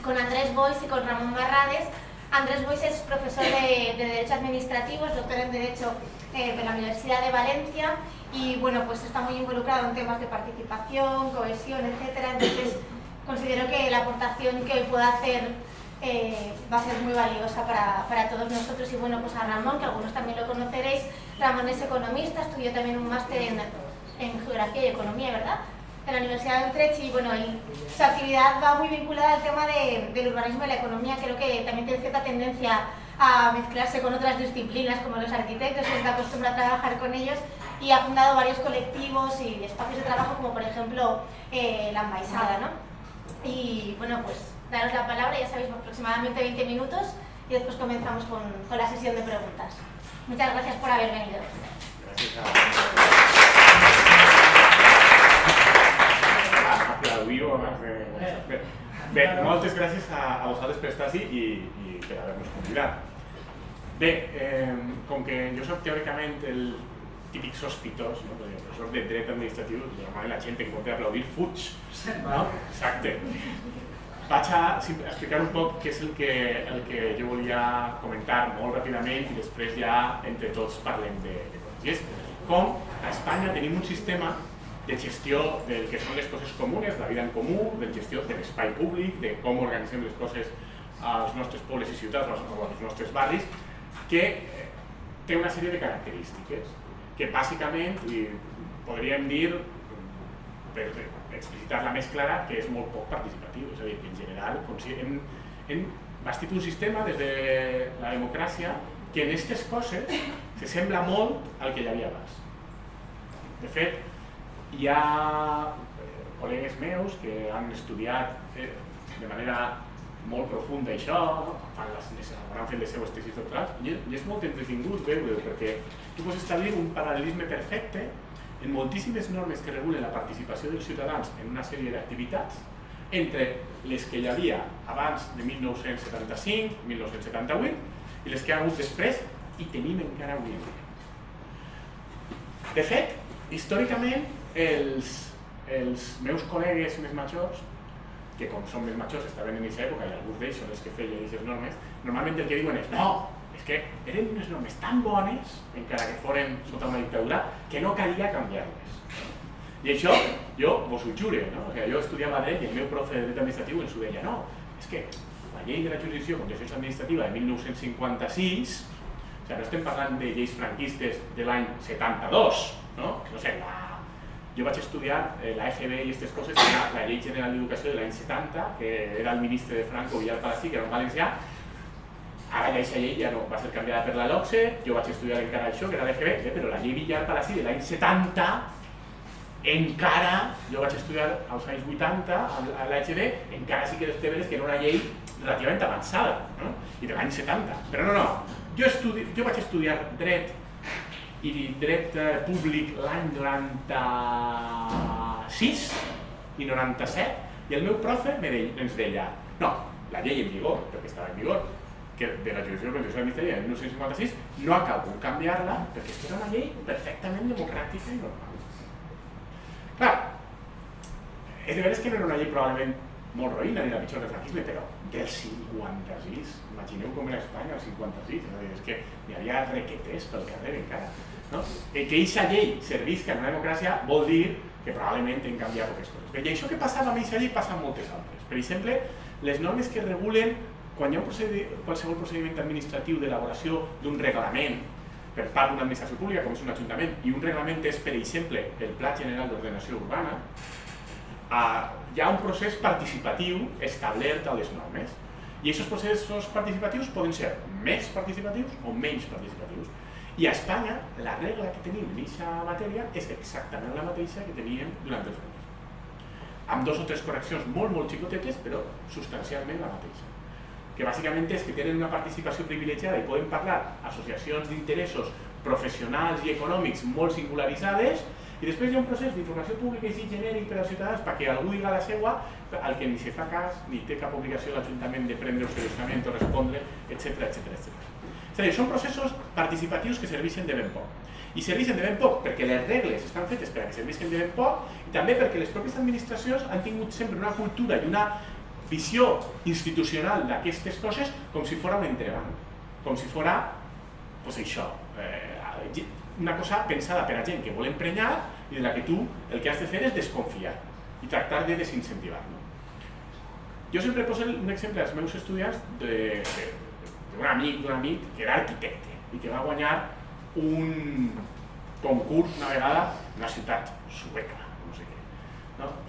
con Andrés Boix y con Ramón Barrades. Andrés Boix es profesor de Derecho Administrativo, es doctor en Derecho de la Universidad de Valencia y bueno, pues está muy involucrado en temas de participación, cohesión, etcétera. Entonces considero que la aportación que pueda hacer va a ser muy valiosa para todos nosotros. Y bueno, pues a Ramón, que algunos también lo conoceréis, Ramón es economista, estudió también un máster en Geografía y Economía, ¿verdad?, en la Universidad de Utrecht, y bueno, su actividad va muy vinculada al tema del urbanismo y la economía. Creo que también tiene cierta tendencia a mezclarse con otras disciplinas como los arquitectos, que está acostumbrado a trabajar con ellos, y ha fundado varios colectivos y espacios de trabajo como por ejemplo La Embaixada, ¿no? Y bueno, pues daros la palabra, ya sabéis, aproximadamente 20 minutos y después comenzamos con la sesión de preguntas. Muchas gracias por haber venido. Aplaudiu abans de... Bé, moltes gràcies a vosaltres per estar així i per haver-nos convidat. Bé, com que jo soc teòricament el típic sospitós, no? Perquè el professor de dret administratiu, normalment la gent en compte d'aplaudir fuig, no? Exacte. Vaig a explicar un poc què és el que jo volia comentar molt ràpidament i després ja entre tots parlem de coses. I és com a Espanya tenim un sistema de gestió del que són les coses comunes, la vida en comú, de gestió de l'espai públic, de com organitzem les coses als nostres pobles i ciutats o als nostres barris, que té una sèrie de característiques que bàsicament podríem dir, per explicitar-la més clara, que és molt poc participatiu. És a dir, que en general hem bastit un sistema des de la democràcia que en aquestes coses se sembla molt al que hi havia abans. De fet, hi ha col·legues meus que han estudiat de manera molt profunda això, han fet les seues tesis doctorals, i és molt entretingut veure-ho, perquè tu pots establir un paral·lelisme perfecte en moltíssimes normes que regulen la participació dels ciutadans en una sèrie d'activitats entre les que hi havia abans de 1975, 1978 i les que hi ha hagut després i tenim encara avui en dia. De fet, històricament, els meus col·legues més majors, que com són més majors estaven en aquesta època i alguns d'ells són els que feien aquestes normes, normalment el que diuen és no, és que eren unes normes tan bones, encara que foren sota una dictadura, que no calia canviar-les. I això, jo vos ho jure, no? Jo estudiava dret i el meu profe de dret administratiu ens ho deia, no, és que la llei de la jurisdicció contenciosa administrativa de 1956, o sigui, no estem parlant de lleis franquistes de l'any 72, no? No sé, jo vaig estudiar la FB i aquestes coses, que era la Llei General d'Educació de l'any 70, que era el ministre de Franco, Villar Palací, que era un valencià. Ara ja aquesta llei ja no va ser canviada per la LOCSE, jo vaig estudiar encara això, que era l'FB, però la llei Villar Palací de l'any 70, encara, jo vaig estudiar als anys 80 a l'HB, encara sí que té veres que era una llei relativament avançada, i de l'any 70. Però no, jo vaig estudiar dret i dret públic l'any 96 i 97 i el meu profe ens deia no, la llei en vigor, perquè estava en vigor, que de la jurisdicció contenciosa administrativa de 1956 no acabo de canviar-la perquè era una llei perfectament democràtica i normal. Clar, és de veres que no era una llei probablement molt roïna ni la pitjor del franquisme, però del 56, imagineu com era Espanya al 56, és que hi havia requetés pel carrer encara. Que aquesta llei servisca en una democràcia vol dir que probablement hem canviat poques coses. I això que passava amb aquesta llei passa amb moltes altres. Per exemple, les normes que regulen quan hi ha qualsevol procediment administratiu d'elaboració d'un reglament per part d'una administració pública, com és un ajuntament, i un reglament és, per exemple, el Pla General d'Ordenació Urbana, hi ha un procés participatiu establert a les normes. I aquests processos participatius poden ser més participatius o menys participatius. I a Espanya, la regla que tenim en aquesta matèria és exactament la mateixa que teníem durant el franquisme. Amb dos o tres correccions molt xicotetes, però substancialment la mateixa. Que bàsicament és que tenen una participació privilegiada i poden parlar associacions d'interessos professionals i econòmics molt singularitzades, i després hi ha un procés d'informació pública i genèric per als ciutadans perquè algú diga la seva, al que ni se fa cas, ni té cap obligació l'Ajuntament de prendre-ho seriosament o respondre, etc. És a dir, són processos participatius que serveixen de ben poc. I serveixen de ben poc perquè les regles estan fetes per a que serveixen de ben poc i també perquè les pròpies administracions han tingut sempre una cultura i una visió institucional d'aquestes coses com si fos un entrebanc, com si fos, doncs això, una cosa pensada per a gent que vol emprenyar i de la que tu el que has de fer és desconfiar i tractar de desincentivar. Jo sempre poso un exemple als meus estudiants d'un amic que era arquitecte i que va guanyar un concurs una vegada en una ciutat sueca, no sé què.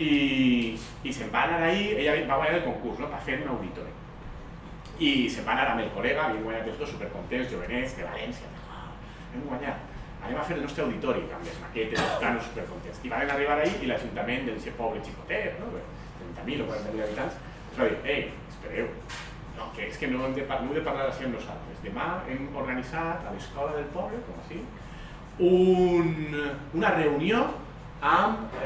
I se'n va anar ahí, ella va guanyar el concurs per fer un auditori. I se'n va anar amb el col·lega, havien guanyat els dos supercontents, jovenets, de València. Hem guanyat, anem a fer el nostre auditori, amb les maquetes, els planos supercontents. I van arribar ahí i l'Ajuntament del poble xicotet, 30.000 o 40.000 habitants, ens va dir, ei, espereu, que és que no hem de parlar així amb nosaltres. Demà hem organitzat a l'escola del poble, com així, una reunió amb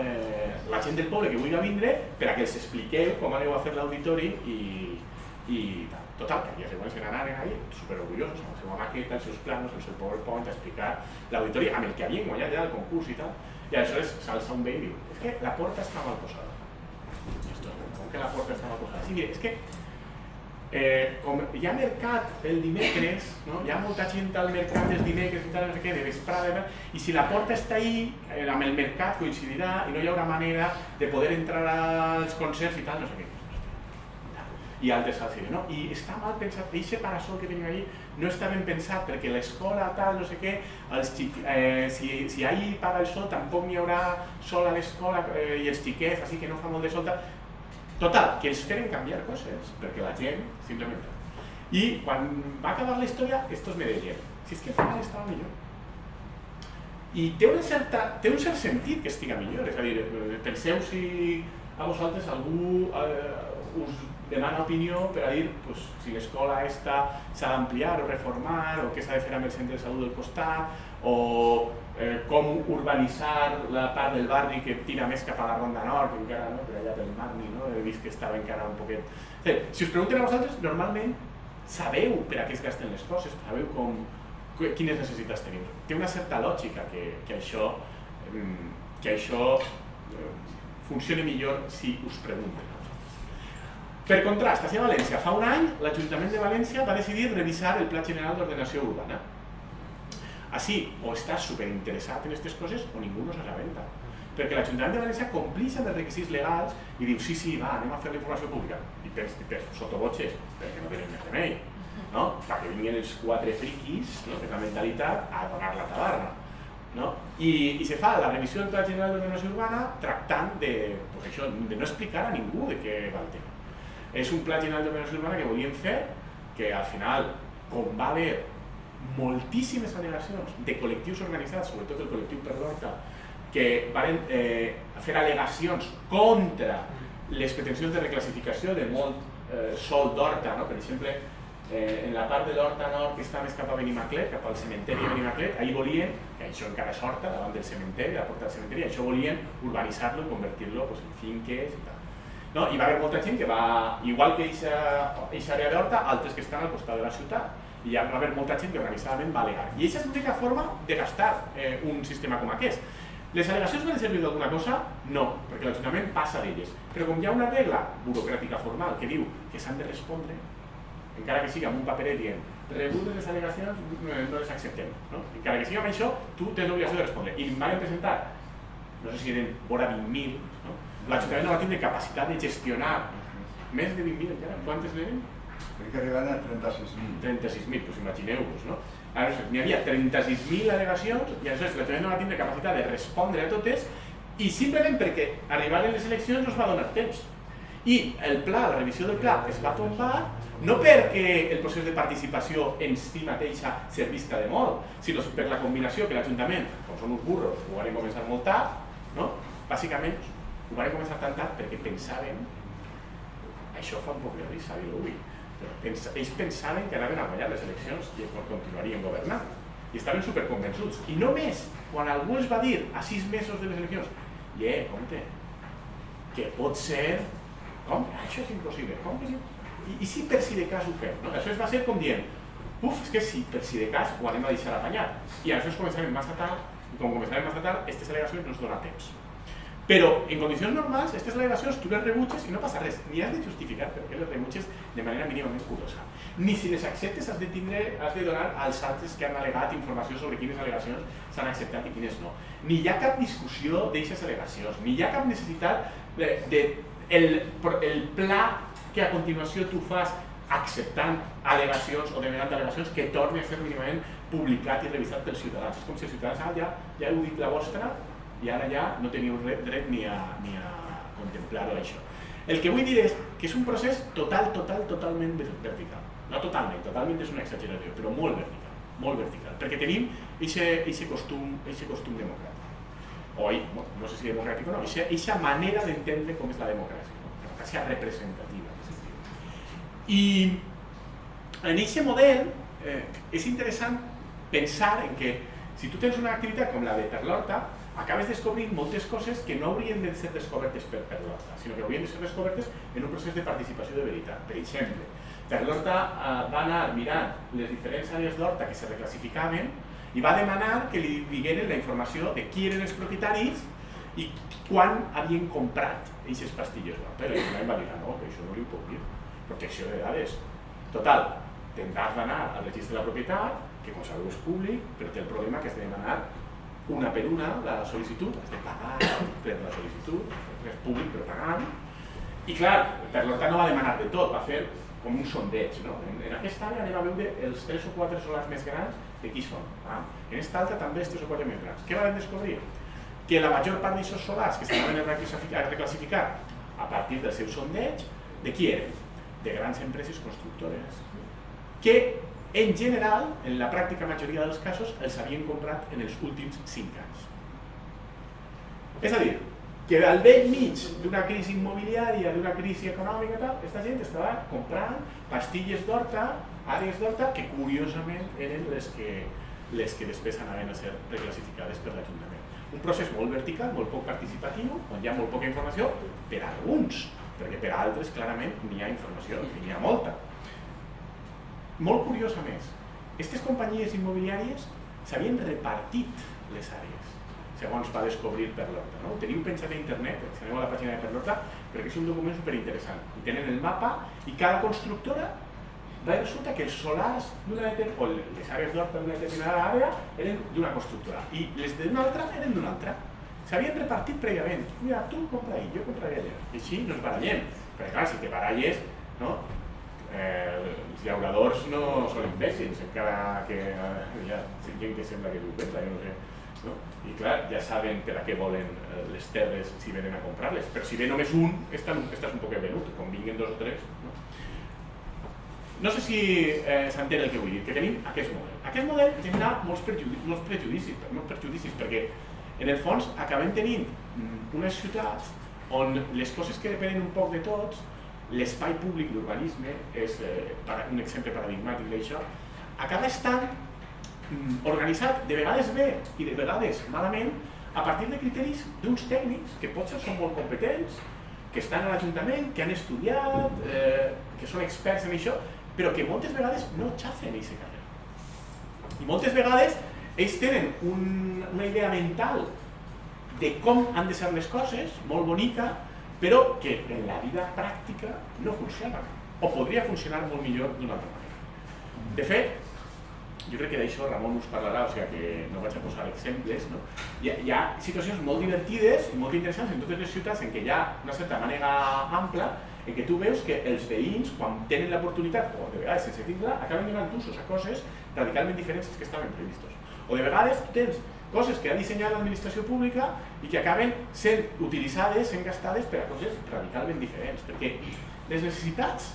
la gent del poble que vulgui vindre per a que els expliqueu com aneu a fer l'auditori i tal. Total, que els següents anaren ahí, superorgullosos, amb la seva maqueta, els seus planos, el seu PowerPoint, a explicar l'auditori amb el que havien guanyat ja el concurs i tal. I aleshores s'alça un bé i diu, és que la porta està mal posada. I esto, com que la porta està mal posada? Sí, mira, és que com hi ha mercat el dimecres, hi ha molta gent al mercat els dimecres i tal, no sé què, de vesprada, i si la porta està ahí, amb el mercat coincidirà i no hi haurà manera de poder entrar als concerts i tal, no sé què. I altres al cine, no? I està mal pensat, aquest parasol que tenim allí no està ben pensat perquè l'escola tal, no sé què, si ahí para el sol tampoc n'hi haurà sol a l'escola i els xiquets, així que no fa molt de sol tal. Total, que els feren canviar coses, perquè la gent simplement... I quan va acabar la història, estos me deien, si és que al final estava millor. I té un cert sentit que estiga millor, és a dir, penseu si a vosaltres algú us demana opinió per a dir si l'escola s'ha d'ampliar o reformar, o què s'ha de fer amb el centre de salut del costat, o com urbanitzar la part del barri que tira més cap a la Ronda Nord, que encara, per allà pel Marni, he vist que estava encara un poquet... Si us pregunten a vosaltres, normalment sabeu per a què es gasten les coses, sabeu quines necessitats teniu. Té una certa lògica que això funcioni millor si us pregunten. Per contrast, a València, fa un any, l'Ajuntament de València va decidir revisar el Pla General d'Ordenació Urbana. Així, o està superinteressat en aquestes coses o ningú no s'assabenta. Perquè l'Ajuntament de València complix amb els requisits legals i diu, sí, va, anem a fer la informació pública. I per sotobotxes, perquè no tenen més remei, perquè vinguin els 4 friquis, de la mentalitat, a donar la tabarra. I se fa la revisió del Pla General d'Ordenació Urbana tractant de no explicar a ningú de què va el tema. És un Pla General d'Ordenació Urbana que volíem fer, que al final, com va haver moltíssimes al·legacions de col·lectius organitzats, sobretot el col·lectiu Per l'Horta, que van fer al·legacions contra les pretensions de reclassificació de molt sòl d'Horta, per exemple, en la part de l'Horta Nord que està més cap a Benimaclet, cap al cementeri de Benimaclet, ahir volien, que això encara és Horta, davant del cementeri, a la porta del cementeri, això volien urbanitzar-lo i convertir-lo en finques i tal. Hi va haver molta gent que va, igual que aquesta àrea d'Horta, altres que estan al costat de la ciutat, i hi va haver molta gent que organitzadament va al·legar. I aquesta és l'única forma de gastar un sistema com aquest. Les al·legacions van servir d'alguna cosa? No, perquè l'Ajuntament passa d'elles. Però com hi ha una regla burocràtica formal que diu que s'han de respondre, encara que sigui amb un paperet dient rebudes les al·legacions, no les acceptem. Encara que sigui amb això, tu tens l'obligació de respondre. I em van presentar, no sé si eren vora 20.000, l'Ajuntament no va tindre capacitat de gestionar més de 20.000 encara. Quantes n'eren? Crec que arriben a 36.000. 36.000, doncs imagineu-vos, no? N'hi havia 36.000 al·legacions i aleshores l'Ajuntament no va tindre capacitat de respondre a totes i simplement perquè arribaren les eleccions no es va donar temps. I el pla, la revisió del pla es va tombar no perquè el procés de participació en si mateixa servisca de molt, sinó per la combinació que l'Ajuntament, com són uns burros, ho van començar molt tard, bàsicament ho van començar tan tard perquè pensaven, això fa un poc de risa dir-ho avui, ells pensaven que anaven a guanyar les eleccions i continuarien governant. I estaven superconvençuts. I només quan algú els va dir a 6 mesos de les eleccions compte, que pot ser... Com? Això és impossible. I si per si de cas ho fem? Això va ser com dient, és que si per si de cas ho anem a deixar apanyat. I aleshores començarem massa tard, i com començarem massa tard, aquestes al·legacions no ens donen temps. Però en condicions normals, aquestes al·legacions tu les rebutges i no passa res, ni has de justificar per què les rebutges de manera mínimament curosa. Ni si les acceptes has de donar als altres que han al·legat informació sobre quines al·legacions s'han acceptat i quines no. Ni hi ha cap discussió d'aquestes al·legacions, ni hi ha cap necessitat el pla que a continuació tu fas acceptant al·legacions o denegant al·legacions que torni a ser mínimament publicat i revisat pels ciutadans. És com si els ciutadans ja heu dit la vostra i ara ja no teniu dret ni a contemplar-ho això. El que vull dir és que és un procés totalment vertical. No totalment és una exageració, però molt vertical, perquè tenim aquest costum democràtic. O, no sé si democràtic o no, aquesta manera d'entendre com és la democràcia, la democràcia representativa. I en aquest model és interessant pensar en que si tu tens una activitat com la de Perlorta, acabes descobrint moltes coses que no haurien de ser descobertes per Perlorta, sinó que haurien de ser descobertes en un procés de participació de veritat. Per exemple, Perlorta va anar mirant les diferents àrees d'horta que se reclassificaven i va demanar que li digueren la informació de qui eren els propietaris i quan havien comprat aquestes pastilles d'horta. I l'Ajuntament va dir, no, que això no li ho puc dir, protecció de dades. Total, tindràs d'anar al registre de la propietat, que com sabeu és públic, però té el problema que has de demanar una per una la sol·licitud, has de pagar per la sol·licitud, és públic però pagant. I clar, Perlorta no va demanar de tot, va fer com un sondeig. En aquesta àrea anem a veure els 3 o 4 solars més grans de qui són. En aquesta altra també els 3 o 4 més grans. Què vam descobrir? Que la major part d'aquests solars que s'anaven a reclassificar a partir del seu sondeig, de qui eren? De grans empreses constructores que en general, en la pràctica majoria dels casos, els havien comprat en els últims 5 anys. És a dir, que al vell mig d'una crisi immobiliària, d'una crisi econòmica, aquesta gent estava comprant pastilles d'horta, àrees d'horta, que curiosament eren les que després anaven a ser reclassificades per l'Ajuntament. Un procés molt vertical, molt poc participatiu, on hi ha molt poca informació per a alguns, perquè per a altres clarament n'hi ha informació, n'hi ha molta. Molt curiós a més, aquestes companyies immobiliàries s'havien repartit les àrees, segons va descobrir Perlorta. Ho teniu pensat a internet, si aneu a la pàgina de Perlorta, perquè és un document superinteressant. I tenen el mapa i cada constructora va resulta que els solars o les àrees d'horta d'una determinada àrea eren d'una constructora i les d'una altra eren d'una altra. S'havien repartit prèviament. Mira, tu compra ahir, jo compraré allà. I així no ens barallem. Perquè clar, si te baralles, els llauradors no són imbècils, encara que hi ha gent que sembla que t'ho pensa, jo no sé. I clar, ja saben per a què volen les terres si venen a comprar-les, però si ve només un, estàs un poc venut, com vinguin 2 o 3. No sé si s'entén el que vull dir, que tenim aquest model. Aquest model genera molts prejudicis, perquè en el fons acabem tenint unes ciutats on les coses que depenen un poc de tots, l'espai públic, l'urbanisme, és un exemple paradigmàtic d'això, acaba estant organitzat de vegades bé i de vegades malament a partir de criteris d'uns tècnics que potser són molt competents, que estan a l'Ajuntament, que han estudiat, que són experts en això, però que moltes vegades no xafen aquest carrer. I moltes vegades ells tenen una idea mental de com han de ser les coses, molt bonica, però que en la vida pràctica no funciona, o podria funcionar molt millor d'una altra manera. De fet, jo crec que d'això Ramon us parlarà, o sigui que no vaig a posar exemples, hi ha situacions molt divertides i molt interessants en totes les ciutats en què hi ha una certa manera ampla en què tu veus que els veïns, quan tenen l'oportunitat, o de vegades sense tindre, acaben donant usos a coses radicalment diferents que estaven previstos. O de vegades tu tens coses que ha dissenyat l'administració pública i que acaben sent utilitzades, sent gastades per a coses radicalment diferents, perquè les necessitats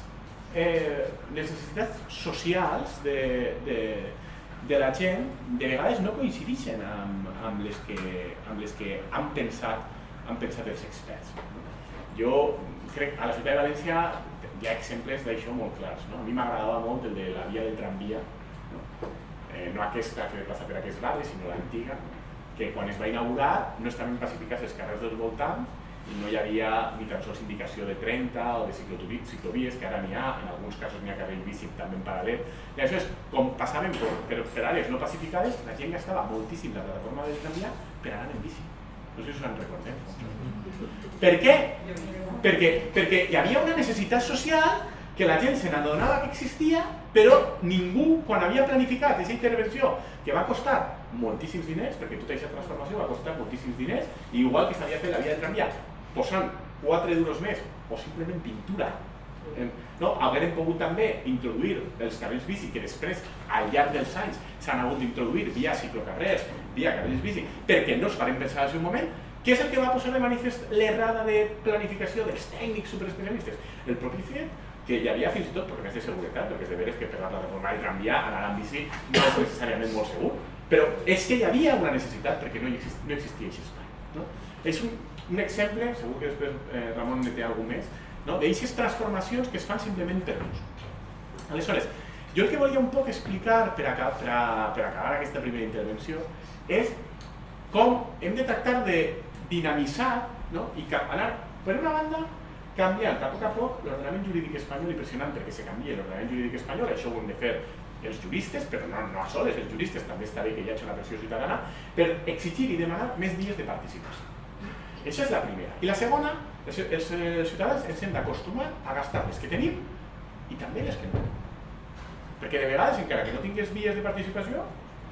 socials de la gent de vegades no coincideixen amb les que han pensat els experts. Jo crec que a la ciutat de València hi ha exemples d'això molt clars. A mi m'agradava molt el de la via del tramvia, no aquesta que passa per aquest barri, sinó l'antiga, que quan es va inaugurar no estaven pacificats els carrers dels voltants i no hi havia ni tan sols indicació de 30 o de ciclovies, que ara n'hi ha, en alguns casos n'hi ha carril bici també en paral·lel. I això és, com passaven per àrees no pacificades, la gent gastava moltíssim la plataforma del tramvia per anar en bici. No sé si us en recordeu. Per què? Perquè hi havia una necessitat social que la gent se n'adonava que existia, però ningú, quan havia planificat aquesta intervenció, que va costar moltíssims diners, perquè tota aquesta transformació va costar moltíssims diners, i igual que s'havia fet la via de tramvia, posant 4 euros més, o simplement pintura, no? Haguem pogut també introduir els carrils bici, que després, al llarg dels anys, s'han hagut d'introduir via ciclocarrers, via carrils bici, perquè no es varen pensar al seu moment. Què és el que va posar de manifest l'errada de planificació dels tècnics superespecialistes? El propi fet que hi havia fins i tot problemes de seguretat, perquè és de veres que per la plataforma de tramvia anar amb bici no és necessàriament molt segur, però és que hi havia una necessitat perquè no existia aquest espai. No? És un exemple, segur que després Ramon ne té alguna més, no? D'aquestes transformacions que es fan simplement per l'ús. Aleshores, jo el que volia un poc explicar per acabar aquesta primera intervenció és com hem de tractar de dinamitzar, no? I anar, per una banda, canviant a poc l'ordenament jurídic espanyol i pressionant perquè se canvia l'ordenament jurídic espanyol, això ho hem de fer els juristes, però no a soles, els juristes també està bé que hi hagi una pressió ciutadana, per exigir i demanar més dies de participació. Això és la primera. I la segona, els ciutadans ens hem d'acostumar a gastar les que tenim i també les que no. Perquè de vegades, encara que no tingues vies de participació,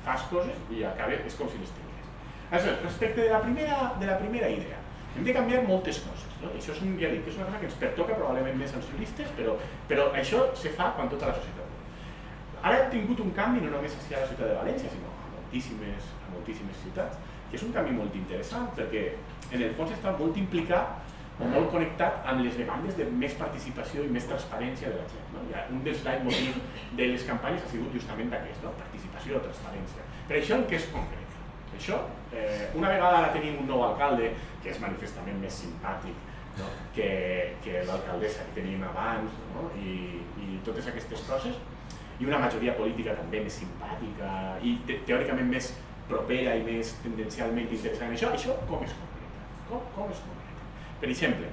fas coses i acabes, és com si les tingués. Aleshores, respecte de la primera idea, hem de canviar moltes coses. No? Això és ja dic, és una cosa que ens pertoca probablement més als juristes, però això se fa quan tota la societat. Ara hem tingut un canvi no només a la ciutat de València, sinó a moltíssimes ciutats, que és un canvi molt interessant, perquè en el fons està molt implicat o molt connectat amb les demandes de més participació i més transparència de la gent. No? Un dels leitmotivs de les campanyes ha sigut justament aquest, no? Participació o transparència. Per això en què es concreta? Això, una vegada ara tenim un nou alcalde, que és manifestament més simpàtic, no? que l'alcaldessa que teníem abans, no? I totes aquestes coses, i una majoria política també més simpàtica i teòricament més propera i més tendencialment interessant en això com es concreta? Com es concreta? Per exemple,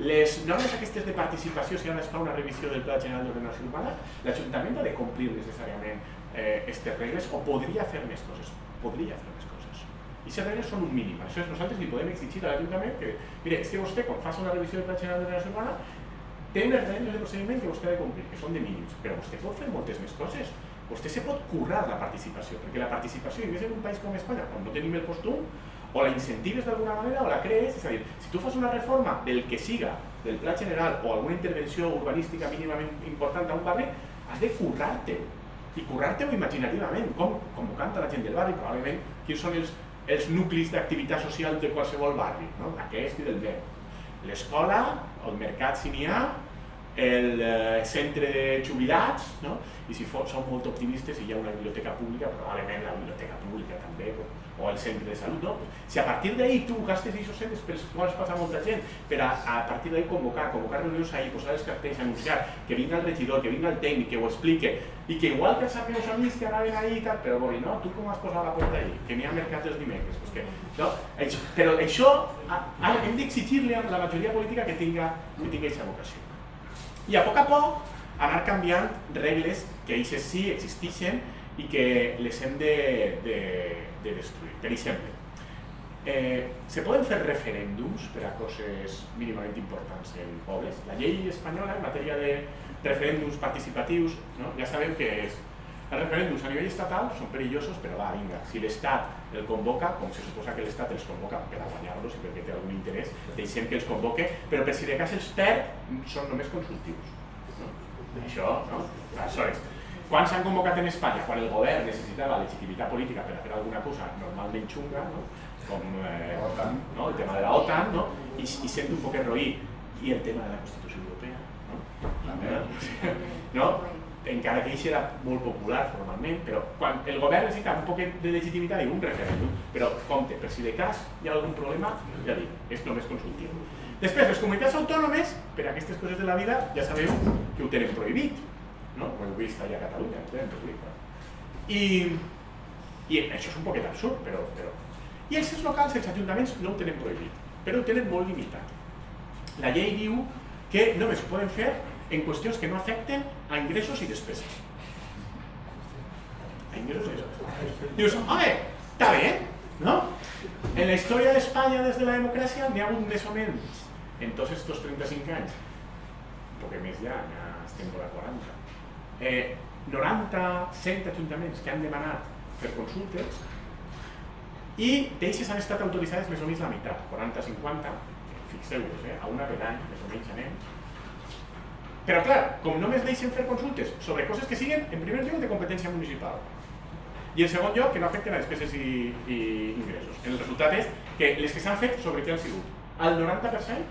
les normes aquestes de participació, si ara es fa una revisió del Pla General d'Ordenació Urbana, l'Ajuntament ha de complir necessàriament aquestes regles o podria fer més coses. I aquestes regles són un mínim. Això nosaltres li podem exigir a l'Ajuntament que, mire, és que vostè, quan faci una revisió del Pla General d'Ordenació Urbana, té unes regles de procediment que vostè ha de complir, que són de mínims, però vostè pot fer moltes més coses. Vostè se pot currar la participació, perquè la participació, i més en un país com Espanya, quan no tenim el costum, o la incentives d'alguna manera o la crees, és a dir, si tu fas una reforma del que siga, del Pla General o alguna intervenció urbanística mínimament important a un barri, has de currar-te-ho, i currar-te-ho imaginativament, com canta la gent del barri, probablement quins són els nuclis d'activitat social de qualsevol barri, no? Aquest i del meu. L'escola, el mercat si n'hi ha, el centre de jubilats, no? I si som molt optimistes i hi ha una biblioteca pública, probablement la biblioteca pública també, o el centre de salut, no? Si a partir d'ahir tu gastes aquests centres pels quals passa molta gent, per a partir d'ahir convocar reunions ahir, posar els cartells, anunciar, que vingui el regidor, que vingui el tècnic, que ho explique, i que igual que els meus amics que anaven ahir i tal, però voi, no? Tu com has posat la porta ahir? Que n'hi ha mercat els dimecres, pues que, no? Però això hem d'exigir-li a la majoria política que tinga aquesta vocació. I a poc anar canviant regles que aquestes sí existeixen i que les hem de destruir. Per exemple, se poden fer referèndums per a coses mínimament importants en pobles. La llei espanyola en matèria de referèndums participatius, no? Ja sabeu que els referèndums a nivell estatal són perillosos, però va, vinga, si l'Estat el convoca, com se suposa que l'Estat els convoca per a guanyar-los i perquè té algun interès, deixem que els convoque, però per si de cas els perd, són només consultius. Això, no? Aleshores, quan s'han convocat en Espanya? Quan el govern necessitava legitimitat política per a fer alguna cosa normalment xunga, no? Com el tema de l'OTAN, no? I sent un poc roí. I el tema de la Constitució Europea, no? Encara que això era molt popular formalment, però quan el govern necessita un poc de legitimitat i un referèndum, però compte, per si de cas hi ha algun problema, ja dic, és només consultiu. Després, les comunitats autònomes, per a aquestes coses de la vida, ja sabeu que ho tenen prohibit, no? Ho heu vist allà a Catalunya, ho tenen prohibit. I això és un poquet absurd, però... I els locals, els ajuntaments, no ho tenen prohibit, però ho tenen molt limitat. La llei diu que només ho poden fer en qüestions que no afecten a ingressos i despeses. A ingressos i despeses. Dius, home, està bé, no? En la història d'Espanya des de la democràcia n'hi ha hagut més o menys, en tots aquests 35 anys, un poc més ja estem per a 40, 90, 100 ajuntaments que han demanat fer consultes i d'eixes han estat autoritzades més o menys la meitat, 40-50, fixeu-vos, a una per any, més o menys anem. Però clar, com només deixen fer consultes sobre coses que siguin, en primer lloc, de competència municipal, i en segon lloc, que no afecten a despeses i ingressos. El resultat és que les que s'han fet, sobre què han sigut? El 90%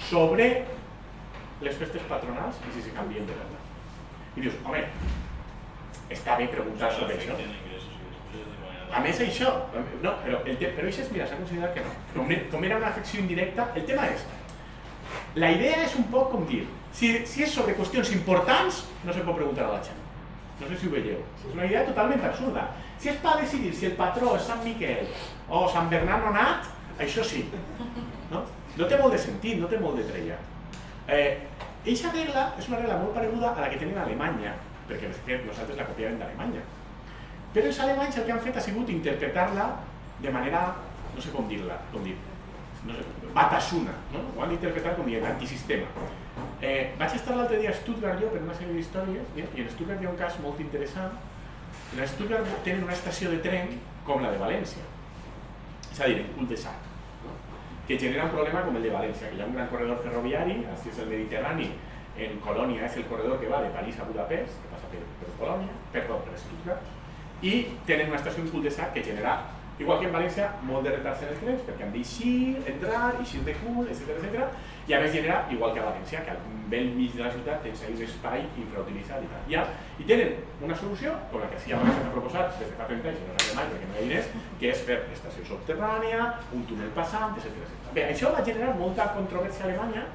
sobre les festes patronals i si se canvien de data. I dius, home, està bé preguntar sobre això. A més, això, no, però això mira, s'ha considerat que no. Com era una afecció indirecta, el tema és, la idea és un poc com dir, si és sobre qüestions importants, no se pot preguntar a la gent. No sé si ho veieu. És una idea totalment absurda. Si és per decidir si el patró és Sant Miquel o Sant Bernat Nonat, això sí. No té molt de sentit, no té molt de trella. Eixa regla és una regla molt pareguda a la que tenen a Alemanya, perquè de fet nosaltres la copiàvem d'Alemanya. Però els alemanys el que han fet ha sigut interpretar-la de manera, no sé com dir-la, batasuna, ho han d'interpretar com dient antisistema. Vaig estar l'altre dia a Stuttgart jo per una sèrie d'històries i en Stuttgart hi ha un cas molt interessant. En Stuttgart tenen una estació de tren com la de València, és a dir, en cul-de-sac, que genera un problema com el de València, que hi ha un gran corredor ferroviari, així és el Mediterrani, en Colònia és el corredor que va de París a Budapest, que passa per Colònia, per Stuttgart, i tenen una estació en cul-de-sac que genera, igual que en València, molt de retards en els trens, perquè han d'eixir, entrar, eixir de cul, etc. I a més genera, igual que a València, que al bell mig de la ciutat tens un espai infrautilitzat i tal. I tenen una solució, com la que sí a València s'ha proposat des de fa 30 anys, i no s'ha mai perquè no hi ha diners, que és fer estació subterrània, un túnel passant, etc. Bé, això va generar molta controvèrsia a Alemanya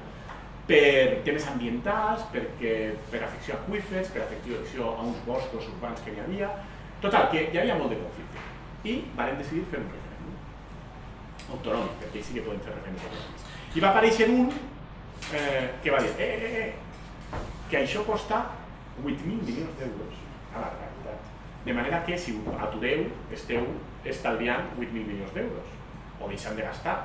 per temes ambientals, per afecció a aqüífers, per afecció a uns boscos urbans que n'hi havia. Total, que hi havia molt de conflicte. I van decidir fer un referèndum autonòmic, perquè ells sí que poden fer referèndums autonòmics. I va aparèixer un que va dir que això costa 8.000 milions d'euros a la realitat. De manera que si ho atureu, esteu estalviant 8.000 milions d'euros o deixant de gastar.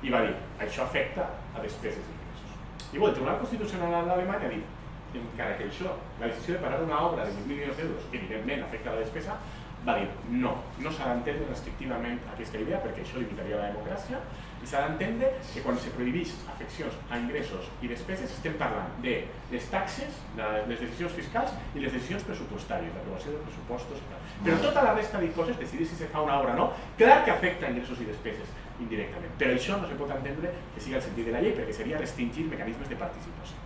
I va dir, això afecta a despeses i ingressos. I el Tribunal Constitucional d'Alemanya ha dit, encara que això, la decisió de parar una obra de 8.000 milions d'euros, que evidentment afecta la despesa, va dir, no s'ha d'entendre restrictivament aquesta idea perquè això limitaria la democràcia i s'ha d'entendre que quan se prohibeix afeccions a ingressos i despeses estem parlant de les taxes, les decisions fiscals i les decisions pressupostàries, l'aprovació de pressupostos i tal. Però tota la resta de coses, decidir si se fa una obra o no, clar que afecta ingressos i despeses indirectament, però això no se pot entendre que sigui el sentit de la llei perquè seria restringir mecanismes de participació.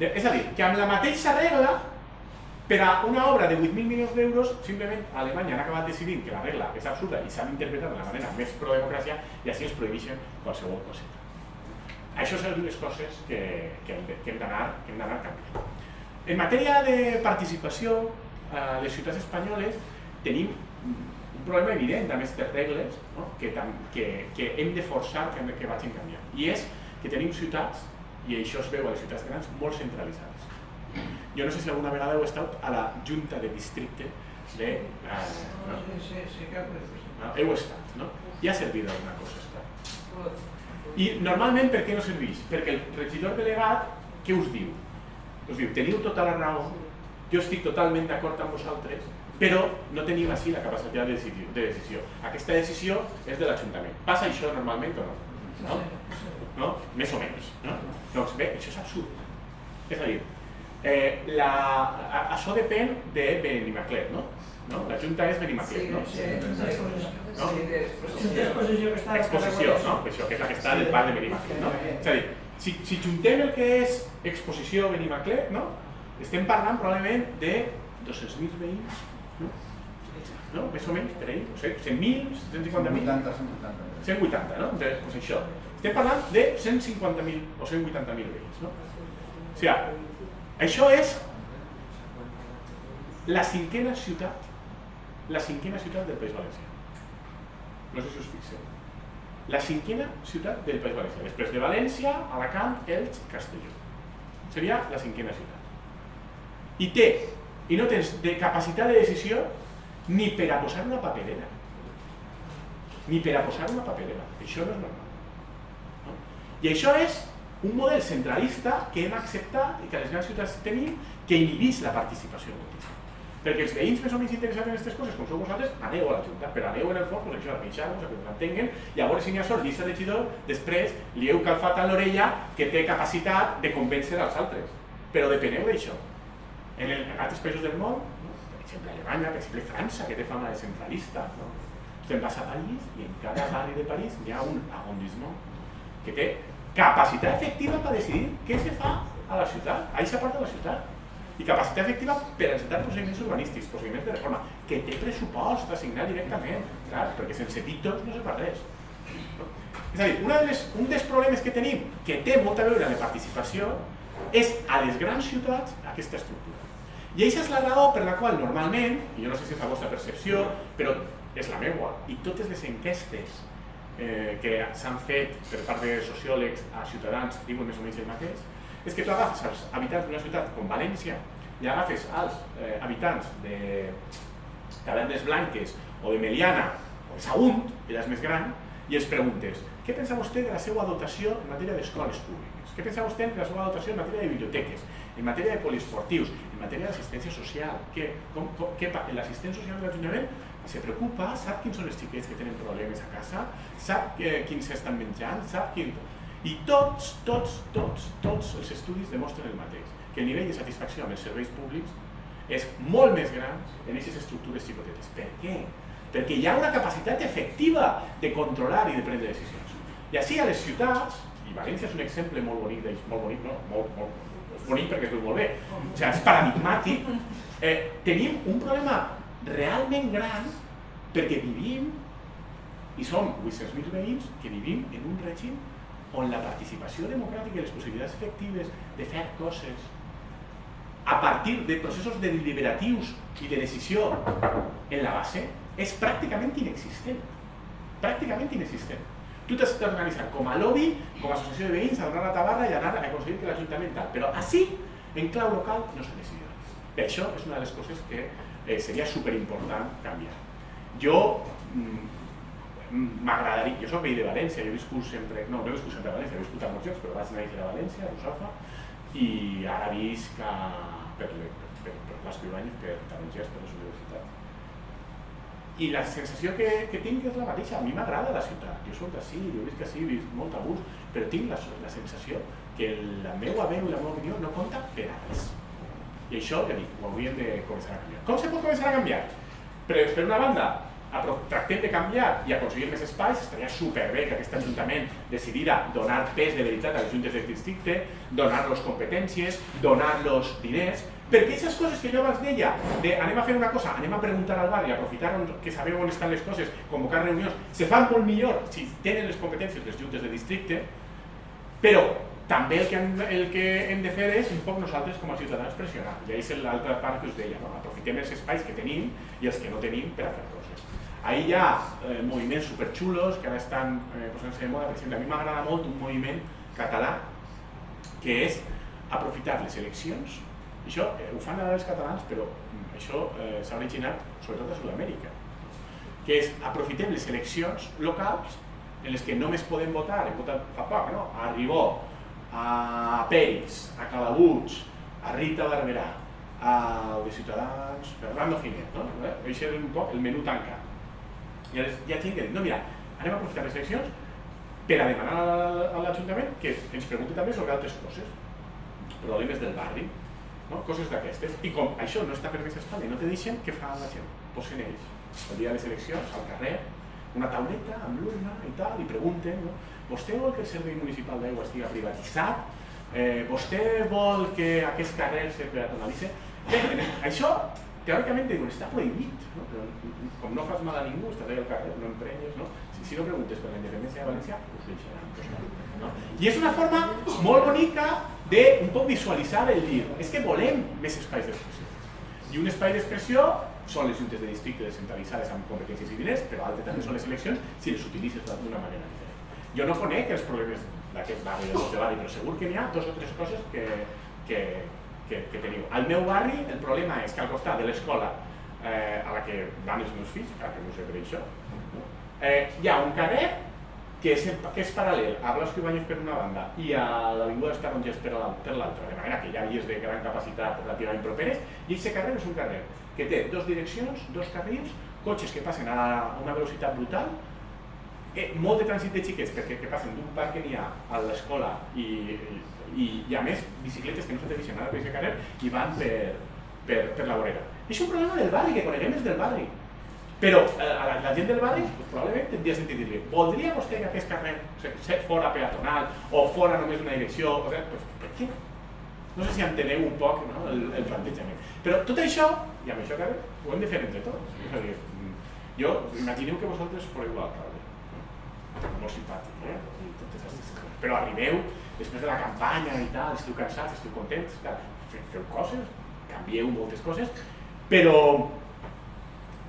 És a dir, que amb la mateixa regla, per a una obra de 8.000 milions d'euros, simplement a Alemanya han acabat decidint que la regla és absurda i s'han interpretat de la manera més pro-democràcia i així es prohibeixen qualsevol coseta. Això són les coses que hem d'anar canviant. En matèria de participació, a les ciutats espanyoles tenim un problema evident amb aquestes regles que hem de forçar que vagin canviant. I és que tenim ciutats, i això es veu a les ciutats grans, molt centralitzades. Jo no sé si alguna vegada heu estat a la Junta de Districte de... Sí, cap vegada. Heu estat, no? I ha servit alguna cosa estar. I normalment per què no serveix? Perquè el regidor delegat, què us diu? Us diu, teniu tota la raó, jo estic totalment d'acord amb vosaltres, però no teniu així la capacitat de decisió. Aquesta decisió és de l'Ajuntament. Passa això normalment o no? No? Més o menys. Doncs bé, això és absurd. És a dir, això depèn de Benimaclet, no? La Junta és Benimaclet, no? Exposició, no? Això que és la que està del parc de Benimaclet, no? És a dir, si juntem el que és exposició Benimaclet, no? Estem parlant probablement de 200.000 veïns, no? Més o menys, per ahí, no sé, 100.000, 150.000? 180, no? Doncs això. Estem parlant de 150.000 o 180.000 veïns, no? O sigui, això és la cinquena ciutat del País Valencià. No sé si us fixeu. La cinquena ciutat del País Valencià. Després de València, Alacant, Elx, Castelló. Seria la cinquena ciutat. I no tens de capacitat de decisió ni per a posar una paperera. ni per a posar una papelera. Això no és normal. I això és un model centralista que hem acceptat i que les grans ciutats tenim, que inhibeix la participació moltíssim. Perquè els veïns més o menys interessats en aquestes coses, com sou vosaltres, aneu a la Junta, però aneu en el fons, això, a queixar-vos, a que us l'entenguen, i a veure si n'hi ha sort, i aquest regidor, després li heu calfat a l'orella que té capacitat de convèncer els altres. Però depeneu d'això. En altres països del món, per exemple Alemanya, per exemple França, que té fama de centralista, te'n vas a París i en cada barri de París hi ha un arrondissement que té capacitat efectiva per decidir què se fa a la ciutat, a aquesta part de la ciutat. I capacitat efectiva per encetar procediments urbanístics, procediments de reforma, que té pressupost assignat directament, clar, perquè sense títols no se fa res. És a dir, un dels problemes que tenim, que té molt a veure amb la participació, és a les grans ciutats aquesta estructura. I aquesta és la raó per la qual normalment, i jo no sé si és la vostra percepció, però és la meua, i totes les enquestes que s'han fet per part de sociòlegs a ciutadans diuen més o menys el mateix, és que tu agafes els habitants d'una ciutat com València i agafes els habitants de Tavernes Blanques o de Meliana o de Sagunt, que ja és més gran, i els preguntes què pensa vostè de la seva dotació en matèria d'escoles públiques? Què pensa vostè de la seva dotació en matèria de biblioteques, en matèria de poliesportius, en matèria d'assistència social? L'assistent social de l'Ajuntament se preocupa, sap quins són els xiquets que tenen problemes a casa, sap quins s'estan menjant, sap quin... I tots els estudis demostren el mateix, que el nivell de satisfacció amb els serveis públics és molt més gran en aquestes estructures xicotetes. Per què? Perquè hi ha una capacitat efectiva de controlar i de prendre decisions. I així a les ciutats, i València és un exemple molt bonic, és bonic perquè es veu molt bé, és paradigmàtic, tenim un problema realment gran perquè vivim, i som 800.000 veïns, que vivim en un règim on la participació democràtica i les possibilitats efectives de fer coses a partir de processos deliberatius i de decisió en la base és pràcticament inexistent. Pràcticament inexistent. Tu t'has d'organitzar com a lobby, com a associació de veïns, a donar la tabarra i anar a aconseguir que l'Ajuntament tal. Però així, en clau local, no s'ha decidit. I això és una de les coses que seria superimportant canviar. Jo m'agradaria, jo soc veí de València, jo he viscut sempre, no he viscut sempre a València, he viscut a molts llocs, però vaig néixer a València, a Russafa, i ara visc per l'Escrivany, per Tarongers, per les universitats. I la sensació que tinc és la mateixa, a mi m'agrada la ciutat, jo soc d'ací, jo visc així, visc molt a gust, però tinc la sensació que la meva veu i la meva opinió no compta per a res. I això, ja dic, ho hauríem de començar a canviar. Com se pot començar a canviar? Per una banda, tractem de canviar i aconseguir més espais, estaria superbé que aquest Ajuntament decidira donar pes de veritat a les juntes del districte, donar-los competències, donar-los diners, perquè aquestes coses que jo abans deia, de anem a fer una cosa, anem a preguntar al barri, aprofitar que sabeu on estan les coses, convocar reunions, se fan molt millor si tenen les competències les juntes de districte, però també el que hem de fer és un poc nosaltres com a ciutadans pressionar. I és l'altra part que us deia, aprofitem els espais que tenim i els que no tenim per a fer coses. Ahí hi ha moviments superxulos que ara estan posant-se de moda. Per exemple, a mi m'agrada molt un moviment català que és aprofitar les eleccions. Això ho fan ara els catalans, però això s'ha originat sobretot a Sud-amèrica, que és aprofitem les eleccions locals en les que només podem votar, hem votat fa poc, no? A Ribó, a Peris, a Calabuig, a Rita Barberà, de Ciutadans, Fernando Giner, no? Això és un poc el menú tancat. I hi ha gent que diu, no, mira, anem a aprofitar les eleccions per a demanar a l'Ajuntament que ens pregunti també sobre altres coses, problemes del barri, coses d'aquestes. I com això no està permès a Espanya i no te deixen, què fa la gent? Posen ells, el dia de les eleccions, al carrer, una tauleta amb l'urna i tal, i pregunten, vostè vol que el servei municipal d'aigua estigui privatitzat? Vostè vol que aquest carrer se peatonalitzi? Això, teòricament, està prohibit, però com no fas mal a ningú, estàs allà al carrer, no emprenyes, si no preguntes per la independència de València, us deixaran. I és una forma molt bonica d'un poc visualitzar el dir, és que volem més espais d'expressió. I un espai d'expressió són les juntes de districte descentralitzades amb competències i diners, però altres també són les eleccions si les utilitzes d'una manera diferent. Jo no conec els problemes d'aquest barri o de barri, però segur que n'hi ha dos o tres coses que teniu. Al meu barri el problema és que al costat de l'escola a la que van els meus fills, que no sé per això, Hi ha un carrer que és paral·lel a Blasco Ibáñez per una banda i a l'Avinguda dels Tarongers per l'altra, de manera que hi ha vies de gran capacitat relativament properes, i aquest carrer és un carrer que té dues direccions, dos carrils, cotxes que passen a una velocitat brutal, molt de trànsit de xiquets perquè passen d'un parc que n'hi ha a l'escola i a més bicicletes que no s'han de visionar per aquest carrer i van per la vorera. És un problema del barri, que coneguem és del barri. Però a la gent del barri probablement tindria sentit dir-li voldria vostè que aquest carrer fora peatonal o fora només una direcció? Per què? No sé si enteneu un poc el plantejament. Però tot això, i amb això acabem, ho hem de fer entre tots. És a dir, imagineu que vosaltres poreu l'alcalde. Molt simpàtic, però arribeu després de la campanya i tal, esteu cansats, esteu contents, feu coses, canvieu moltes coses, però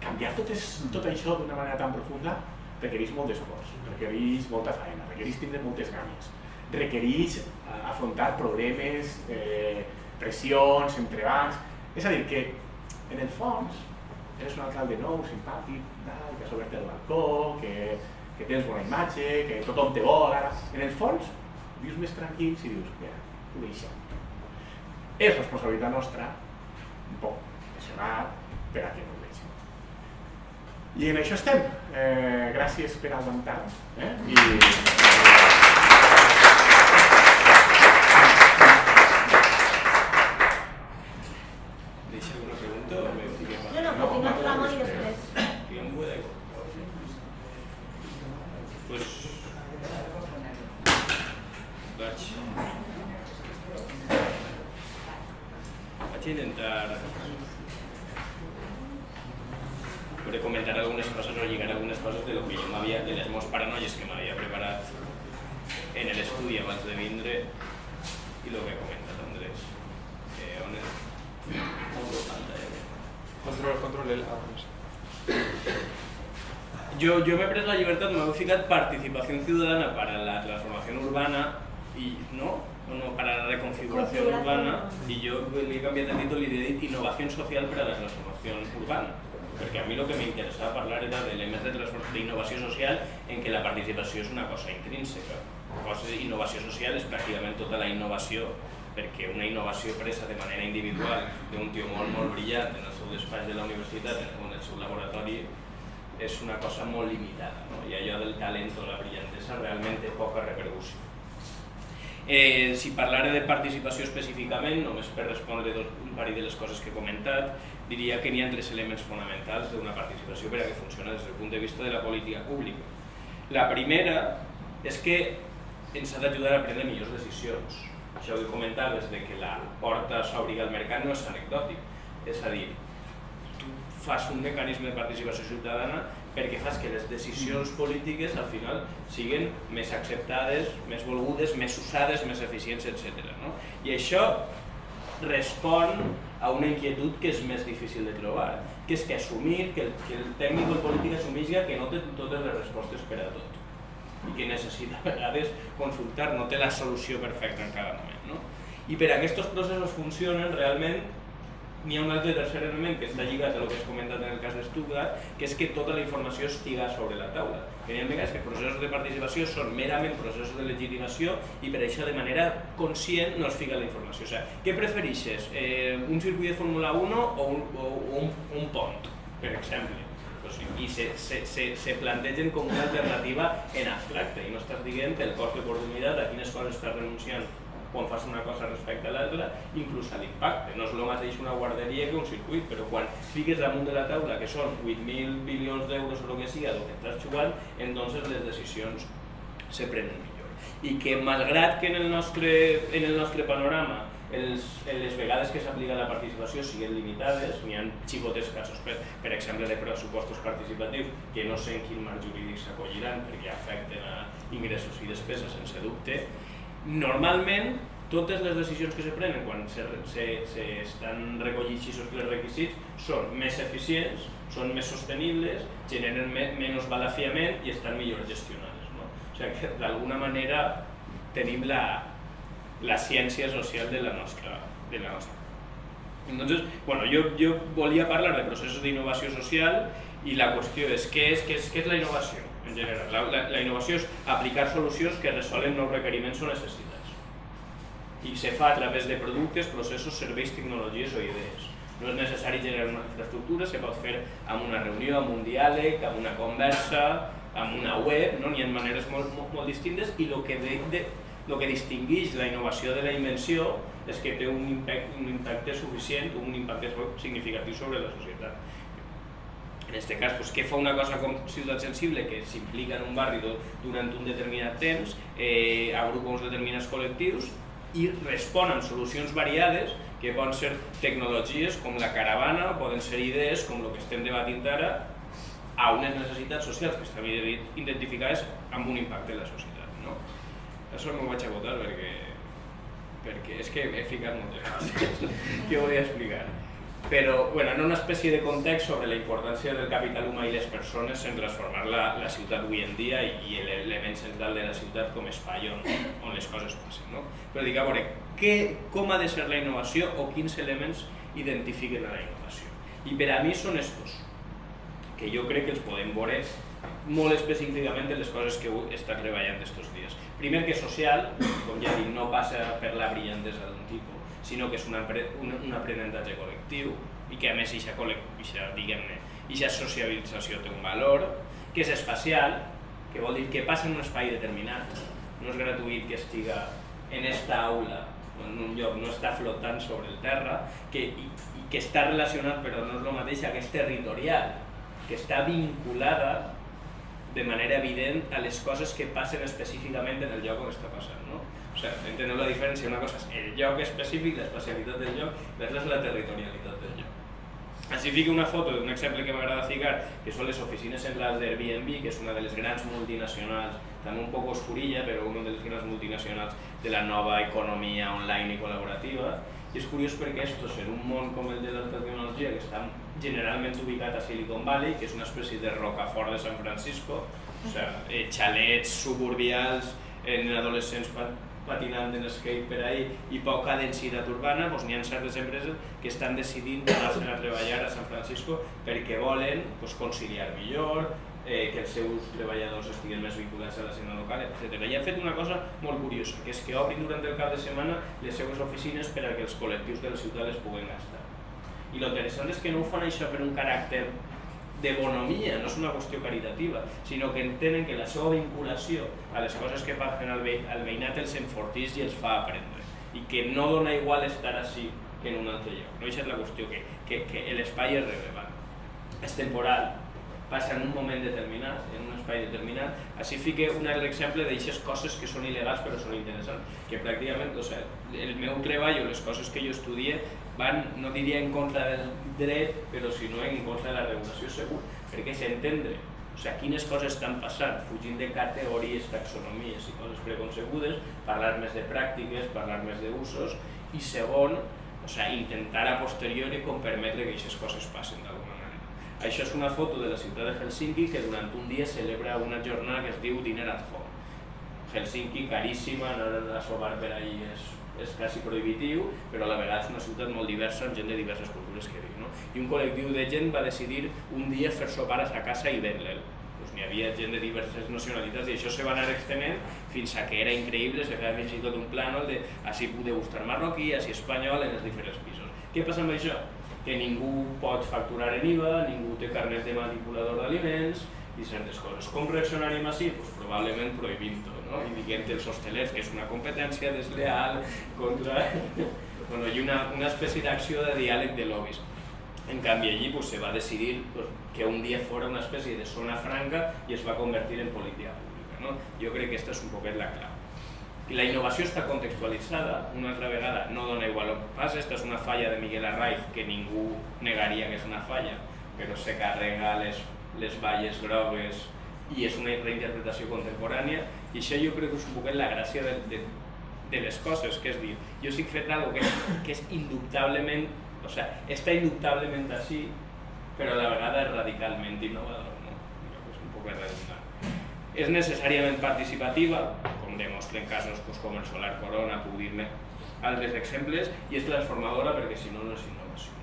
canviar tot això d'una manera tan profunda requereix molt d'esforç, requereix molta feina, requereix tindre moltes ganes, requereix afrontar problemes, pressions, entrebancs. És a dir, que en el fons eres un alcalde nou, simpàtic, que has obert el balcó, que tens bona imatge, que tothom te vol ara. En el fons vius més tranquils i dius, mira, ho deixem. És responsabilitat nostra, un poc pressionar per a que no ho deixem. I en això estem. Gràcies per aguantar-nos. Deixa alguna pregunta o me fiquem? No, continua tu Ramon i després. Fiquem-ho de... Pues... Vaig intentar... Podré comentar algunes coses o lligar algunes coses de lo que jo m'havia, de les meves paranoies que m'havia preparat en l'estudi abans de vindre i el que ha comentat Andrés. On és? Control el... Yo me he pres la llibertat, m'he ficat participación ciudadana para la transformación urbana y no, para la reconfiguración urbana, y yo le he cambiat el títol i he dit innovación social para la transformación urbana. Perquè a mi el que m'interessava parlar era d'elements d'innovació social en què la participació és una cosa intrínseca. Innovació social és pràcticament tota la innovació, perquè una innovació presa de manera individual d'un tio molt brillant en el seu despatx de la universitat o en el seu laboratori és una cosa molt limitada, i allò del talent o la brillantesa realment té poca repercussió. Si parlaré de participació específicament, només per respondre un parell de les coses que he comentat, diria que n'hi ha tres elements fonamentals d'una participació per a que funcioni des del punt de vista de la política pública. La primera és que ens ha d'ajudar a prendre millors decisions. Això que comentaves de que la porta s'obriga al mercat no és anecdòtic, és a dir, tu fas un mecanisme de participació ciutadana perquè fas que les decisions polítiques al final siguin més acceptades, més volgudes, més usades, més eficients, etc. I això respon a una inquietud que és més difícil de trobar, que és que assumir, que el tècnic o el polític assumeixi que no té totes les respostes per a tot i que necessita a vegades consultar, no té la solució perfecta en cada moment. I per a que aquests processos funcionen realment n'hi ha un altre tercer element que està lligat a el que has comentat en el cas de Stuttgart, que és que tota la informació estiga sobre la taula. N'hi ha vegades que processos de participació són merament processos de legitimació i per això de manera conscient no es fica la informació. O sigui, què prefereixes? Un circuit de Fórmula 1 o un pont, per exemple? I se plantegen com una alternativa en abstracte i no estàs dient el cost d'oportunitat, a quines coses estàs renunciant quan fas una cosa respecte a l'altra, inclús a l'impacte. No és el mateix una guarderia que un circuit, però quan fiques damunt de la taula que són 8.000 bilions d'euros o el que sigui, el que estàs jugant, entonces les decisions se prenen millor. I que malgrat que en el nostre panorama les vegades que s'aplica la participació siguin limitades, n'hi ha xicotes casos, per exemple, de pressupostos participatius que no sé en quin marc jurídic s'acolliran perquè afecten a ingressos i despeses sense dubte, normalment totes les decisions que se prenen quan s'estan recollits aquests requisits són més eficients, són més sostenibles, generen menys balafiament i estan millor gestionades. O sigui que d'alguna manera tenim la ciència social de la nostra. Entonces, bueno, jo volia parlar de processos d'innovació social i la qüestió és què és la innovació? en general. La innovació és aplicar solucions que resolen nous requeriments o necessitats. I se fa a través de productes, processos, serveis, tecnologies o idees. No és necessari generar una infraestructura, se pot fer amb una reunió, amb un diàleg, amb una conversa, amb una web, no? N'hi ha maneres molt distintes i el que distingeix la innovació de la invenció és que té un impacte suficient, un impacte significatiu sobre la societat. En aquest cas, què fa una cosa com Ciutat Sensible, que s'implica en un barri durant un determinat temps, agrupa uns determinats col·lectius i respon amb solucions variades, que poden ser tecnologies com la caravana, poden ser idees com el que estem debatint ara, a unes necessitats socials que estan identificades amb un impacte en la societat. Això m'ho vaig a votar perquè és que he ficat moltes coses que ho vull explicar. Però, en una espècie de context sobre la importància del capital humà i les persones en transformar la ciutat avui en dia i l'element central de la ciutat com a espai on les coses passen. Però dic, a veure, com ha de ser la innovació o quins elements identifiquen a la innovació? I per a mi són estos, que jo crec que els podem veure molt específicament en les coses que he estat treballant aquests dies. Primer que social, com ja dic, no passa per la brillantesa d'un tipus, sinó que és un aprenentatge col·lectiu i que a més aquesta socialització té un valor, que és espacial, que vol dir que passa en un espai determinat, no és gratuït que estiga en esta aula o en un lloc, no està flotant sobre el terra, i que està relacionat, però no és el mateix, que és territorial, que està vinculada de manera evident a les coses que passen específicament en el lloc on està passant. O sigui, enteneu la diferència, una cosa és el lloc específic, l'especialitat del lloc, l'altra és la territorialitat del lloc. Així fico una foto d'un exemple que m'agrada ficar, que són les oficines centrals d'Airbnb, que és una de les grans multinacionals, també un poc oscurilla, però una de les grans multinacionals de la nova economia online i col·laborativa. I és curiós perquè en un món com el de l'alta tecnologia, que està generalment ubicat a Silicon Valley, que és una espècie de Rocafort de San Francisco, o sigui, xalets suburbials en adolescents patinant en skate per ahí i poca densitat urbana, n'hi ha certes empreses que estan decidint anar-se'n a treballar a San Francisco perquè volen conciliar millor, que els seus treballadors estiguin més vinculats a l'escena local, etc. I han fet una cosa molt curiosa, que és que obrin durant el cap de setmana les seves oficines per a que els col·lectius de la ciutat les puguen gastar. I l'interessant és que no ho fan això per un caràcter de bonomia, no és una qüestió caritativa, sinó que entenen que la seva vinculació a les coses que passen al veïnat els enforteix i els fa aprendre, i que no dona igual estar així que en un altre lloc. No? Això és la qüestió, que l'espai és rellevant, és temporal, passa en un moment determinat, en un espai determinat. Així fique un altre exemple d'aixes coses que són il·legals però són interessants, que pràcticament el meu treball o les coses que jo estudie van, no diria en contra del dret, però sinó en contra de la regulació segur, perquè és entendre quines coses estan passant, fugint de categories, taxonomies i coses preconcebudes, parlar més de pràctiques, parlar més d'usos, i segon, intentar a posteriori com permetre que aquestes coses passin d'alguna manera. Això és una foto de la ciutat de Helsinki que durant un dia celebra una jornada que es diu Dinner at Home. Helsinki, caríssima, anar a sopar per ahí és quasi prohibitiu, però a la vegada és una ciutat molt diversa, amb gent de diverses cultures que viu. I un col·lectiu de gent va decidir un dia fer sopar a sa casa i vendre-el. N'hi havia gent de diverses nacionalitats i això se va anar extenent fins a que era increïble, se feia fins i tot un plànol de així podeu estar marroquí, així espanyol, en els diferents pisos. Què passa amb això? Que ningú pot facturar en IVA, ningú té carnet de manipulador d'aliments i certes coses. Com reaccionaríem així? Probablement prohibint-ho, i dient els hostelers que és una competència desleal contra... i una espècie d'acció de diàleg de lobbies. En canvi, allí se va decidir que un dia fora una espècie de zona franca i es va convertir en política pública. Jo crec que aquesta és un poquet la clau. La innovació està contextualitzada, una altra vegada no dona igual el que passa, aquesta és una falla de Miguel Arraiz que ningú negaria que és una falla, però se carrega les valles grogues i és una reinterpretació contemporània i això jo crec que és un poquet la gràcia de les coses, que és dir, jo estic fent alguna cosa que és indubtablement, està indubtablement així, però a la vegada és radicalment innovador, és un poc redundant. És necessàriament participativa, com demostren casos com el Solar Corona, puc dir-ne altres exemples, i és transformadora perquè si no, no és innovació.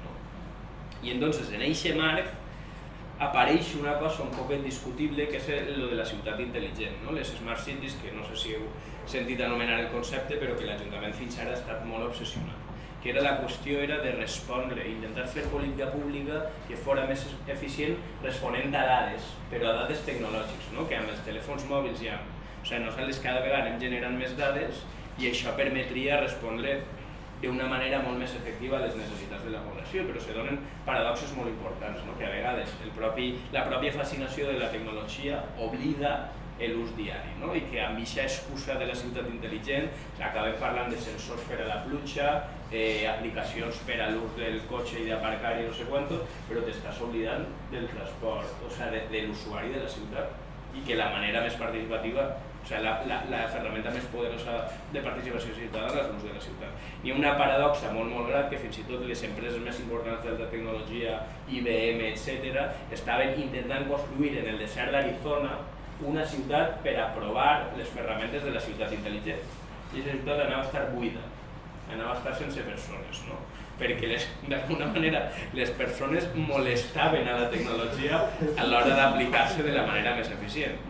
I entonces, en aquest marc, apareix una cosa un poquet discutible que és lo de la ciutat intel·ligent, no? Les smart cities, que no sé si heu sentit anomenar el concepte, però que l'Ajuntament fins ara ha estat molt obsessionat. Que era la qüestió era de respondre, intentar fer política pública que fora més eficient responent a dades, però a dades tecnològics, no? Que amb els telèfons mòbils ja... O sigui, nosaltres cada vegada anem generant més dades i això permetria respondre d'una manera molt més efectiva a les necessitats de la població, però se donen paradoxes molt importants, no? Que a vegades la pròpia fascinació de la tecnologia oblida l'ús diari, no? I que amb aquesta excusa de la ciutat intel·ligent acabem parlant de sensors per a la pluja, aplicacions per a l'ús del cotxe i d'aparcar i no sé quant, però t'estàs oblidant del transport, o sigui, de l'usuari de la ciutat, i que la manera més participativa, o sigui, la ferramenta més poderosa de participació ciutadana és l'ús de la ciutat. Hi ha una paradoxa molt gran que fins i tot les empreses més importants de la tecnologia, IBM, etc., estaven intentant construir en el desert d'Arizona una ciutat per a provar les ferramentes de la ciutat intel·ligent. I aquesta ciutat anava a estar buida, anava a estar sense persones, no? Perquè d'alguna manera les persones molestaven a la tecnologia a l'hora d'aplicar-se de la manera més eficient.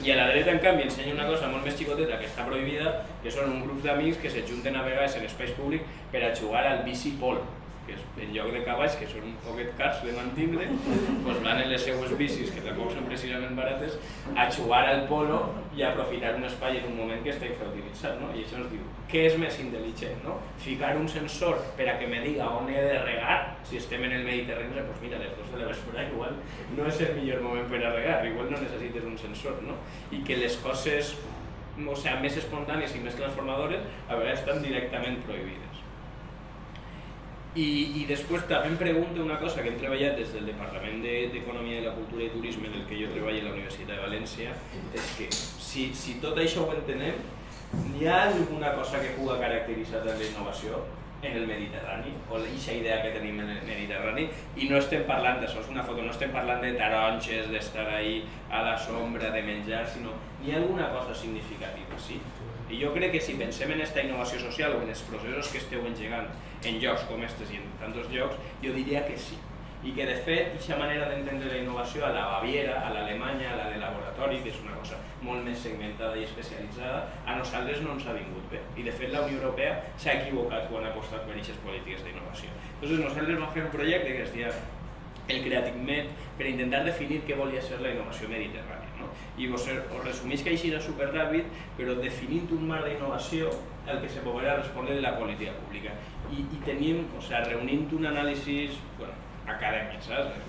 I a la dreta, en canvi, ensenya una cosa molt més xicoteta que està prohibida, que són un grup d'amics que s'ajunten a vegades en espais públics per a jugar al bici polo, que és en lloc de cavalls, que són un poquet cars de mantindre, doncs van en les seues bicis, que tampoc són precisament barates, a jugar al polo i a aprofitar un espai en un moment que està infrautilitzat, no? I això ens diu, què és més intel·ligent, no? Ficar un sensor per a que me diga on he de regar, si estem en el Mediterrani, doncs mira, les 2 de la vesprada igual no és el millor moment per a regar, igual no necessites un sensor, no? I que les coses, o sigui, més espontànies i més transformadores a vegades estan directament prohibides. I després també em pregunto una cosa que hem treballat des del Departament d'Economia de la Cultura i Turisme en el que jo treballo a la Universitat de València, és que si tot això ho entenem, hi ha alguna cosa que pugui caracteritzar la innovació en el Mediterrani, o aquesta idea que tenim en el Mediterrani, i no estem parlant d'això, és una foto, no estem parlant de taronges, d'estar ahí a la sombra, de menjar, sinó hi ha alguna cosa significativa, sí? I jo crec que si pensem en aquesta innovació social o en els processos que esteu engegant en llocs com aquests i en tants llocs, jo diria que sí. I que de fet, aquesta manera d'entendre la innovació a la Baviera, a l'Alemanya, a la de laboratori, que és una cosa molt més segmentada i especialitzada, a nosaltres no ens ha vingut bé. I de fet la Unió Europea s'ha equivocat quan ha apostat per aquestes polítiques d'innovació. Llavors nosaltres vam fer un projecte que es deia el CreativMed per intentar definir què volia ser la innovació mediterrània. I us resumís que així era superràpid, però definint un marc d'innovació el que se poguera respondre de la política pública. I teníem, o sigui, reunint un anàlisi acadèmic, saps?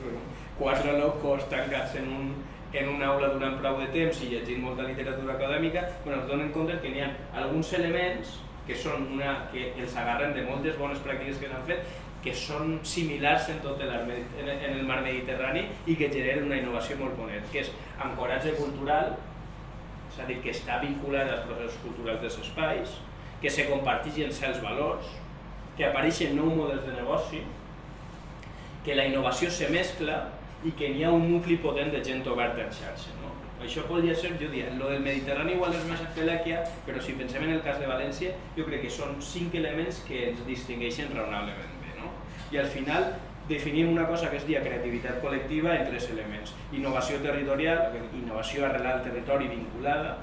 4 locos tancats en una aula durant prou de temps i llegint molta literatura acadèmica, ens donen compte que hi ha alguns elements que els agarren de moltes bones pràctiques que s'han fet, que són similars en tot el mar Mediterrani i que generen una innovació molt ponent, que és ancoratge cultural, és a dir, que està vinculat als processos culturals dels espais, que se comparteixen els valors, que apareixen nous models de negoci, que la innovació se mescla i que hi ha un nucli potent de gent oberta en xarxa. Això podria ser, jo diria, lo del Mediterrani igual és més estelèquia, però si pensem en el cas de València, jo crec que són 5 elements que ens distingeixen raonablement bé. I al final definim una cosa que es diu creativitat col·lectiva en 3 elements. Innovació territorial, innovació arrelada al territori vinculada,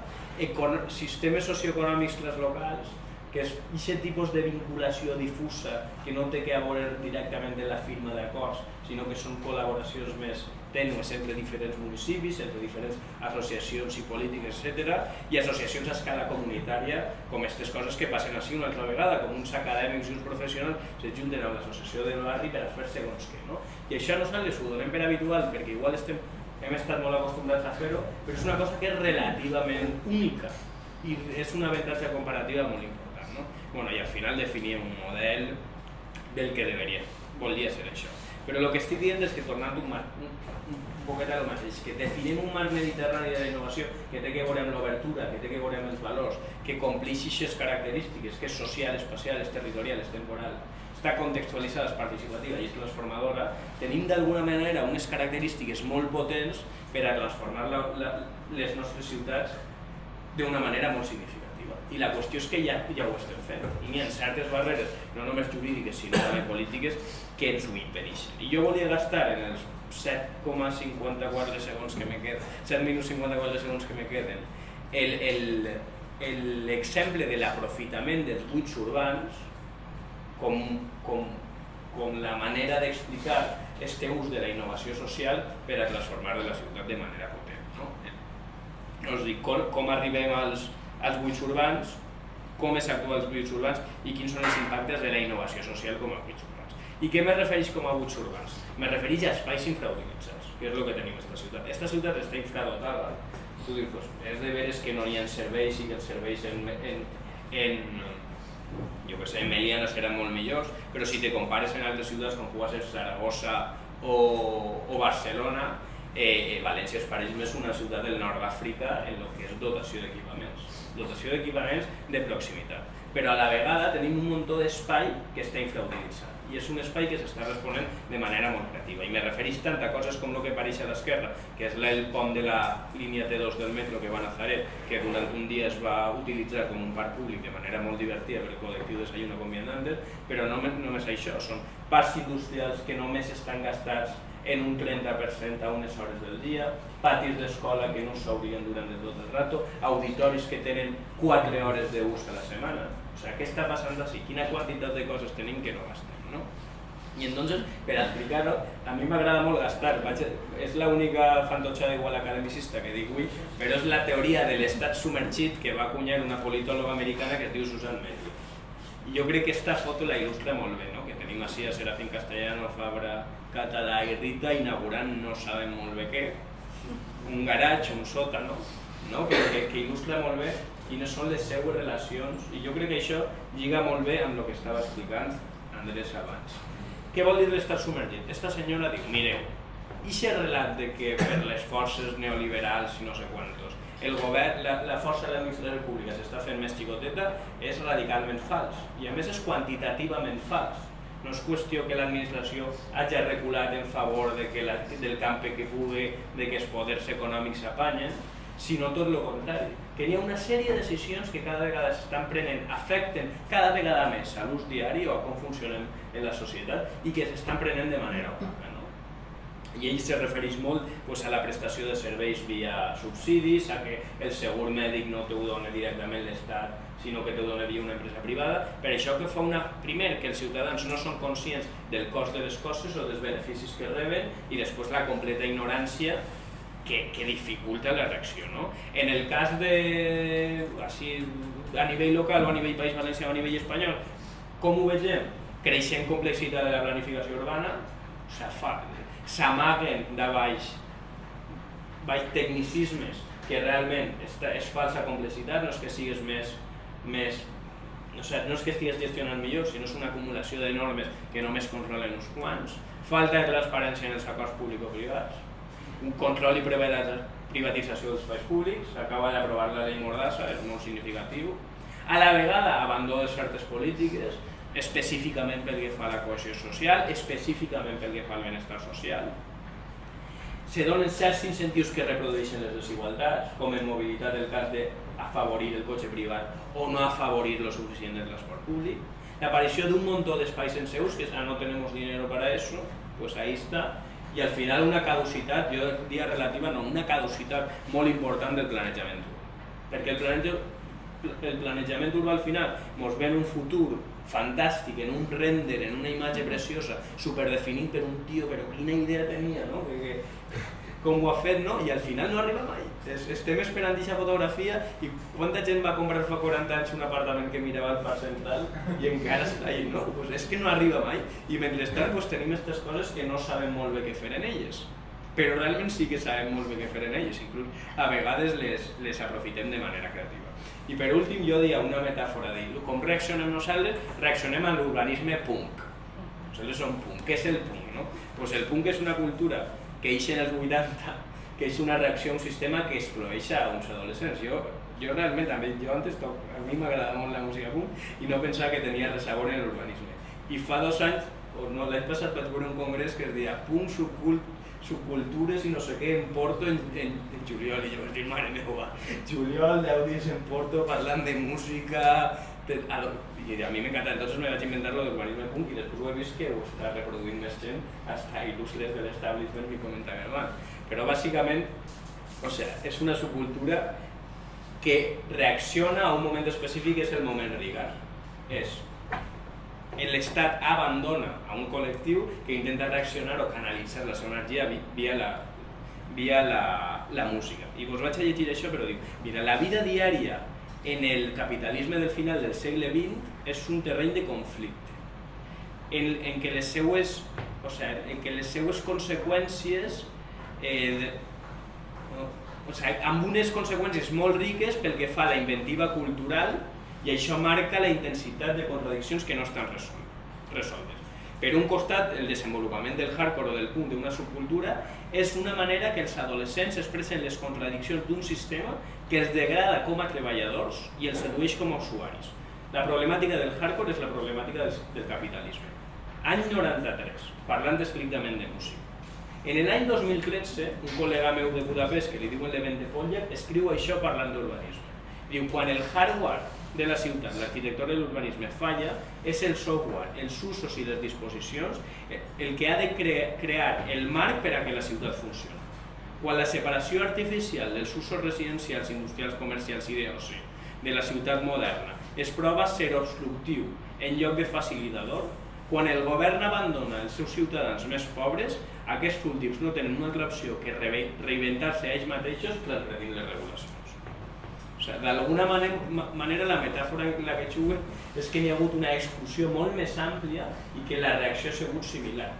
sistemes socioeconòmics translocals, que és aquest tipus de vinculació difusa que no té que veure directament en la firma d'acords, sinó que són col·laboracions més tènues entre diferents municipis, entre diferents associacions i polítiques, etc. I associacions a escala comunitària, com aquestes coses que passen així una altra vegada, com uns acadèmics i uns professionals s'ajunten amb l'associació del barri per a fer segons què. I això nosaltres ho donem per habitual perquè igual hem estat molt acostumbrats a fer-ho, però és una cosa que és relativament única i és un avantatge comparatiu molt important. I al final definíem un model del que volia ser això. Però el que estic dient és que, tornant un poquet al mateix, que definim un marc mediterrani de la innovació que té que veure amb l'obertura, que té que veure amb els valors, que compleix aquestes característiques, que és social, espacial, és territorial, és temporal, està contextualitzada, és participativa i és transformadora, tenim d'alguna manera unes característiques molt potents per a transformar les nostres ciutats d'una manera molt significativa. participa. I la qüestió és que ja ho estem fent. I n'hi ha certes barreres, no només jurídiques, sinó també polítiques, que ens ho impedeixen. I jo volia gastar en els 7,54 segons que me queden, 7 minuts 54 segons que me queden, l'exemple de l'aprofitament dels buits urbans com la manera d'explicar aquest ús de la innovació social per a transformar la ciutat de manera potent. Us dic com arribem als buits urbans, com s'actua als buits urbans i quins són els impactes de la innovació social com a buits urbans. I què me refereix com a buits urbans? Me refereix a espais infrautilitzats, que és el que tenim a aquesta ciutat. Aquesta ciutat està infradotada. Tu dius, és de veres que no hi ha serveis i que els serveis jo que sé, en Meliana seran molt millors, però si te compares en altres ciutats com pugui ser Saragossa o Barcelona, València es pareix més una ciutat del nord d'Àfrica en el que és dotació d'equipaments de proximitat. Però a la vegada tenim un muntó d'espai que està infrautilitzat i és un espai que s'està responent de manera molt creativa i me refereix tant a coses com el que apareix a l'esquerra, que és el pont de la línia T2 del metro que va a Nazaret, que durant un dia es va utilitzar com un parc públic de manera molt divertida per el col·lectiu Desayuno con Viandantes, però no només això, són parcs industrials que només estan gastats en un 30% a unes hores del dia, patis d'escola que no s'obrien durant tot el rato, auditoris que tenen 4 hores d'ús a la setmana. O sigui, què està passant així? Quina quantitat de coses tenim que no gastem, no? I entonces, per explicar-ho, a mi m'agrada molt gastar, és l'única fantotxa d'igual academicista que dic avui, però és la teoria de l'estat submergit que va acunyar una politòloga americana que es diu Susan Medley. I jo crec que aquesta foto la il·lustra molt bé, no? Que tenim així a Serafín Castellano, Fabra, Català i Rita inaugurant no sabem molt bé què, un garatge, un sòtano, no? que il·lustra molt bé quines són les seues relacions i jo crec que això lliga molt bé amb el que estava explicant Andrés abans. Què vol dir l'estat submergit? Esta senyora diu, mireu, aquest relat de que per les forces neoliberals i no sé quantos el govern, la força de l'administració pública s'està fent més xicoteta és radicalment fals i a més és quantitativament fals. No és qüestió que l'administració hagi reculat en favor del campi que pugui, de que els poders econòmics s'apanyen, sinó tot el contrari, que hi ha una sèrie de decisions que cada vegada s'estan prenent, afecten cada vegada més a l'ús diari o a com funcionem en la societat i que s'estan prenent de manera opaca. I ell se refereix molt a la prestació de serveis via subsidis, a que el segur mèdic no t'ho dona directament l'Estat, sinó que t'ho dona via una empresa privada. Per això que fa primer que els ciutadans no són conscients del cost de les coses o dels beneficis que reben i després la completa ignorància que dificulta la reacció. En el cas de, a nivell local o a nivell País Valencià o a nivell espanyol, com ho vegem? Creixent complexitat de la planificació urbana, s'amaguen de baix tecnicismes que realment és falsa complexitat, no és que sigues no és que estigues gestionant millor, sinó és una acumulació de normes que només controlen uns quants, falta de transparència en els acords público-privats, un control i privatització dels espais públics, s'acaba d'aprovar la llei Mordassa, és molt significatiu, a la vegada abandó de certes polítiques, específicament pel que fa a la cohesió social, específicament pel que fa al benestar social. Se donen certs incentius que reprodueixen les desigualtats, com en mobilitat el cas d'afavorir el cotxe privat o no afavorir lo suficient del transport públic. L'aparició d'un muntó d'espais sense ús, que no tenemos dinero para eso, pues ahí está. I al final una caducitat, jo diria relativa, no, una caducitat molt important del planejament urbà. Perquè el planejament urbà al final ens ve en un futur fantàstic, en un render, en una imatge preciosa, superdefinit per un tio, però quina idea tenia, no? Com ho ha fet, no? I al final no arriba mai. Estem esperant aquesta fotografia i quanta gent va comprar fa 40 anys un apartament que mirava al Parc Central i encara està ahí, no? Pues és que no arriba mai. I mentrestant tenim aquestes coses que no sabem molt bé què fer en elles. Però realment sí que sabem molt bé què fer en elles, inclús a vegades les aprofitem de manera creativa. I per últim jo diria una metàfora de com reaccionem nosaltres, reaccionem a l'urbanisme punk. Nosaltres som punk. Què és el punk? Pues el punk és una cultura que ix en els 80, que és una reacció a un sistema que excloeix a uns adolescents. Jo realment, a mi m'agrada molt la música punk i no pensava que tenia res a veure en l'urbanisme. I fa 2 anys l'any passat vaig veure un congrés que es deia Punt, subcultures i no sé què en Porto en juliol, i jo vaig dir, mare meva, juliol, 10 dies en Porto parlant de música, i a mi m'encanta, entonces me vaig inventar lo d'urbanisme punk i després ho he vist que ho està reproduint més gent, hasta il·lustres de l'establishment m'hi comentaven abans. Però bàsicament, o sea, és una subcultura que reacciona a un moment específic, és el moment Rigar. L'Estat abandona a un col·lectiu que intenta reaccionar o canalitzar la seva energia via la música. I vos vaig a llegir això, però dic, mira, la vida diària en el capitalisme del final del segle XX és un terreny de conflicte, en què les seues conseqüències, amb unes conseqüències molt riques pel que fa a la inventiva cultural, i això marca la intensitat de contradiccions que no estan resoltes. Per un costat, el desenvolupament del hardcore o del punk d'una subcultura és una manera que els adolescents expressen les contradiccions d'un sistema que els degrada com a treballadors i els sedueix com a usuaris. La problemàtica del hardcore és la problemàtica del capitalisme. Any 93, parlant estrictament de música. En l'any 2013, un col·lega meu de Budapest, que li diuen Levent de Pollack, escriu això parlant d'urbanisme. Diu, quan el hardware de la ciutat, l'arquitectura de l'urbanisme falla, és el software, els usos i les disposicions el que ha de crear el marc per a que la ciutat funcioni. Quan la separació artificial dels usos residencials, industrials, comercials i d'oci de la ciutat moderna es prova ser obstructiu en lloc de facilitador, quan el govern abandona els seus ciutadans més pobres, aquests últims no tenen una altra opció que reinventar-se a ells mateixos transgredint les regulacions. D'alguna manera la metàfora en la que jugo és que hi ha hagut una exclusió molt més àmplia i que la reacció ha sigut similar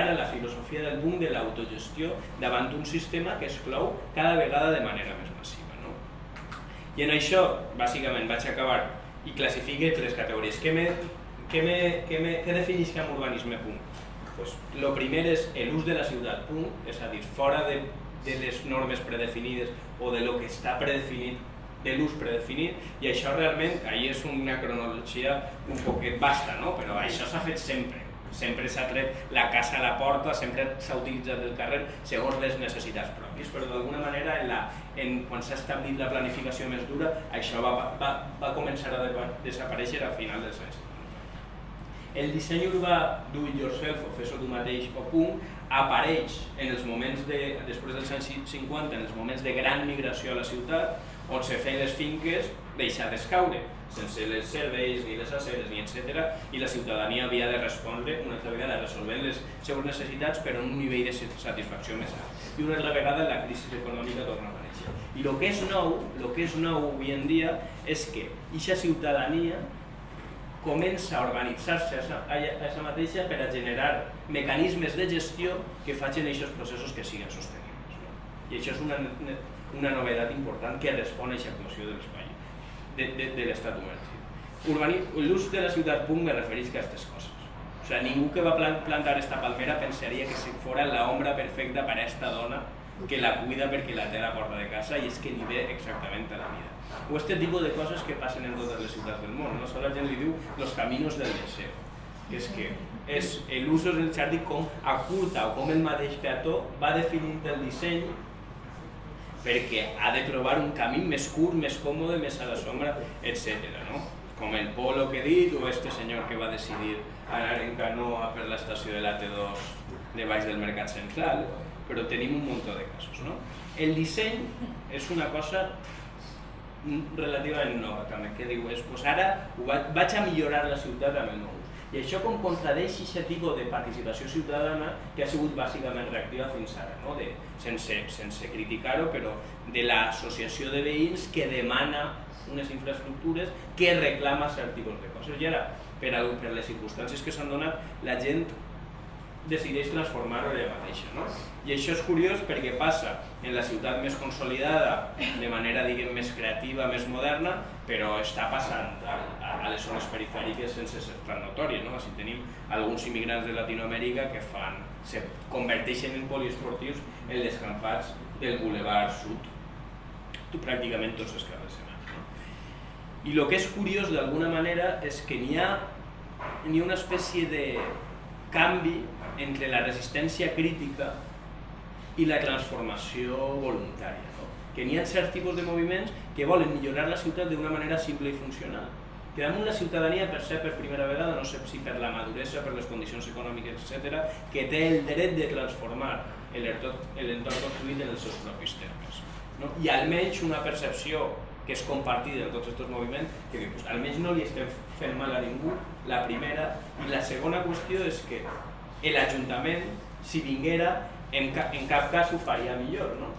a la filosofia del boom de l'autogestió davant d'un sistema que exclou cada vegada de manera més massiva. I en això, bàsicament, vaig acabar i classifique 3 categories. Què defineix com urbanisme punk? El primer és l'ús de la ciutat punk, és a dir, fora de les normes predefinides o de lo que està predefinit, de l'ús predefinit, i això realment, ahir és una cronologia un poquet vasta, però això s'ha fet sempre. Sempre s'ha tret la casa a la porta, sempre s'ha utilitzat el carrer segons les necessitats pròpies, però d'alguna manera, quan s'ha establit la planificació més dura, això va començar a desaparèixer a final dels anys 70. El disseny urbà do it yourself, o fes-ho tu mateix o punk, apareix en els moments després dels anys 50, en els moments de gran migració a la ciutat, on se feien les finques deixades caure, sense les serveis, ni les aceres, ni etc. I la ciutadania havia de respondre una altra vegada resolvent les seves necessitats però en un nivell de satisfacció més alt. I una altra vegada la crisi econòmica torna a aparèixer. I el que és nou avui en dia és que aquesta ciutadania comença a organitzar-se a ella mateixa per a generar mecanismes de gestió que facin aquests processos que siguin sostenibles. I això és una novetat important que respon a aquesta actuació de l'espai, de l'estat humà. L'ús de la ciutat punk me refereix a aquestes coses. O sigui, ningú que va plantar esta palmera pensaria que fora la ombra perfecta per a esta dona que la cuida perquè la té a la porta de casa i és que li ve exactament a la vida. O este tipus de coses que passen en totes les ciutats del món. La gent li diu los caminos del deseo, que és que és l'ús del jardí com acurta o com el mateix peató va definint el disseny perquè ha de trobar un camí més curt, més còmode, més a la sombra, etc. Com el Polo que he dit, o este senyor que va decidir anar en canoa per l'estació de l'AT2 de baix del Mercat Central, però tenim un munt de casos. El disseny és una cosa relativament nova, també, que diu, ara vaig a millorar la ciutat amb el nou ús. I això com contradeix aquest tipus de participació ciutadana que ha sigut bàsicament reactiva fins ara, sense criticar-ho, però de l'associació de veïns que demana unes infraestructures que reclama cert tipus de coses. I ara, per les circumstàncies que s'han donat, la gent decideix transformar-ho ella mateixa. I això és curiós perquè passa en la ciutat més consolidada de manera, diguem, més creativa, més moderna, però està passant a les zones perifèriques sense ser tan notòries. Així tenim alguns immigrants de Latinoamèrica que se converteixen en poliesportius en les campats del Boulevard Sud, pràcticament tots els carrers senats. I el que és curiós d'alguna manera és que n'hi ha una espècie canvi entre la resistència crítica i la transformació voluntària, no? Que n'hi ha certs tipus de moviments que volen millorar la ciutat d'una manera simple i funcional, que damunt la ciutadania percep per primera vegada, no sé si per la maduresa, per les condicions econòmiques, etc., que té el dret de transformar l'entorn construït en els seus propis termes, no? I almenys una percepció que és compartida en tots aquests moviments, que diu, pues, almenys no li estem fent mal a ningú, la primera. I la segona qüestió és que l'Ajuntament, si vinguera, en cap cas ho faria millor, no?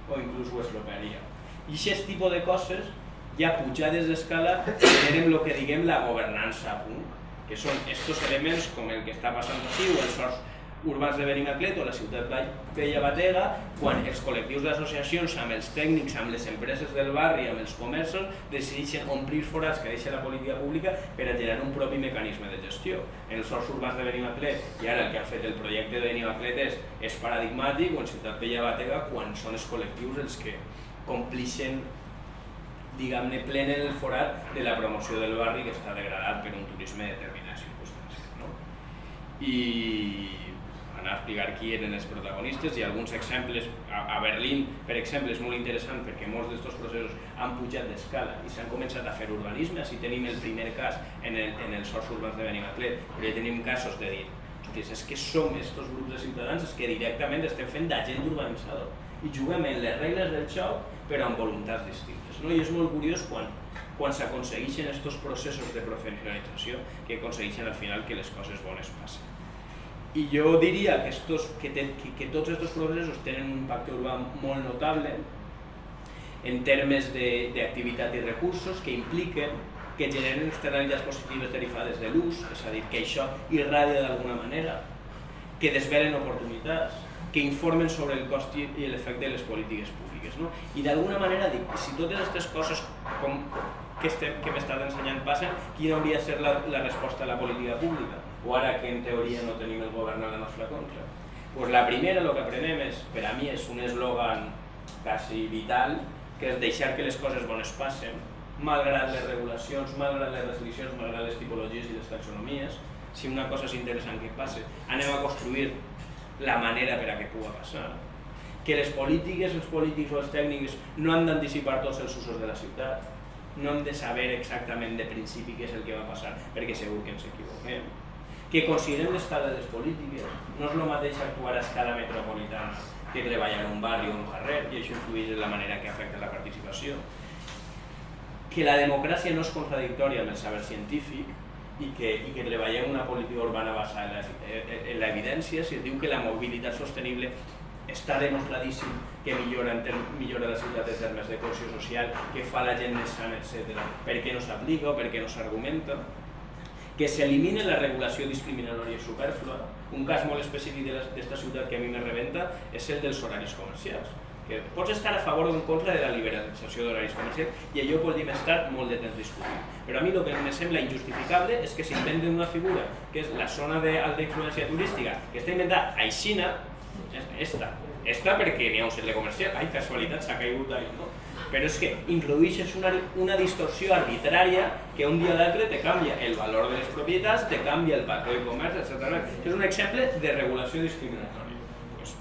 O inclús ho estropearia. I aquest tipus de coses, ja pujades d'escala, generen el que diguem la governança a punt, que són aquests elements com el que està passant així, o els sorts urbans de Benimaclet o la ciutat vella Batega, quan els col·lectius d'associacions amb els tècnics, amb les empreses del barri, amb els comerços, decideixen omplir forats que deixa la política pública per a generar un propi mecanisme de gestió. En els sorts urbans de Benimaclet, i ara el que ha fet el projecte de Benimaclet és paradigmàtic, o en ciutat vella Batega, quan són els col·lectius els que complixen, diguem-ne, plenen el forat de la promoció del barri que està degradat per un turisme de determinades circumstàncies, no? I anar a explicar qui eren els protagonistes i alguns exemples. A Berlín, per exemple, és molt interessant perquè molts d'aquests processos han pujat d'escala i s'han començat a fer urbanisme. Així tenim el primer cas en els sorts urbans de Benimaclet, però ja tenim casos de dir, hòsties, és que som aquests grups de ciutadans que directament estem fent d'agent urbanitzador i juguem en les regles del joc però amb voluntats distintes, no? I és molt curiós quan s'aconsegueixen aquests processos de professionalització que aconsegueixen al final que les coses bones passen. I jo diria que tots aquests processos tenen un impacte urbà molt notable en termes d'activitat i recursos que impliquen que generen externalitats positives derivades de l'ús, és a dir, que això irradia d'alguna manera, que desvelen oportunitats, que informen sobre el cost i l'efecte de les polítiques públiques, no? I d'alguna manera dic, si totes aquestes coses que m'estàs ensenyant passen, quina hauria de ser la resposta a la política pública? O ara que en teoria no tenim el govern a la nostra contra? Pues la primera, el que aprenem, per a mi, és un eslògan quasi vital, que és deixar que les coses bones passen, malgrat les regulacions, malgrat les restriccions, malgrat les tipologies i les taxonomies. Si una cosa és interessant que passi, anem a construir la manera per a que pugui passar. Que les polítiques, els polítics o els tècnics no han d'anticipar tots els usos de la ciutat, no hem de saber exactament de principi què és el que va passar, perquè segur que ens equivoquem. Que considerem l'escala de les polítiques, no és el mateix actuar a escala metropolitana que treballar en un barri o en un carrer, i això influeix en la manera que afecta la participació. Que la democràcia no és contradictòria amb el saber científic i que treballem una política urbana basada en l'evidència. Si es diu que la mobilitat sostenible està demostradíssim que millora la ciutat en termes de cohesió social, que fa la gent més sana, etc. Per què no s'aplica o per què no s'argumenta? Que s'elimine la regulació discriminatòria i superflua. Un cas molt específic d'esta ciutat que a mi me rebenta és el dels horaris comercials. Que pots estar a favor o en contra de la liberalització d'horaris comercials i allò podem estar molt de temps discutint. Però a mi el que em sembla injustificable és que s'inventen una figura que és la zona d'alta influència turística, que està inventada a Xina, esta perquè n'hi ha un centre comercial, ai, casualitat, s'ha caigut ahí, no? Però és que introdueixes una distorsió arbitrària que un dia o l'altre te canvia el valor de les propietats, te canvia el patró de comerç, etc. És un exemple de regulació discriminatòria.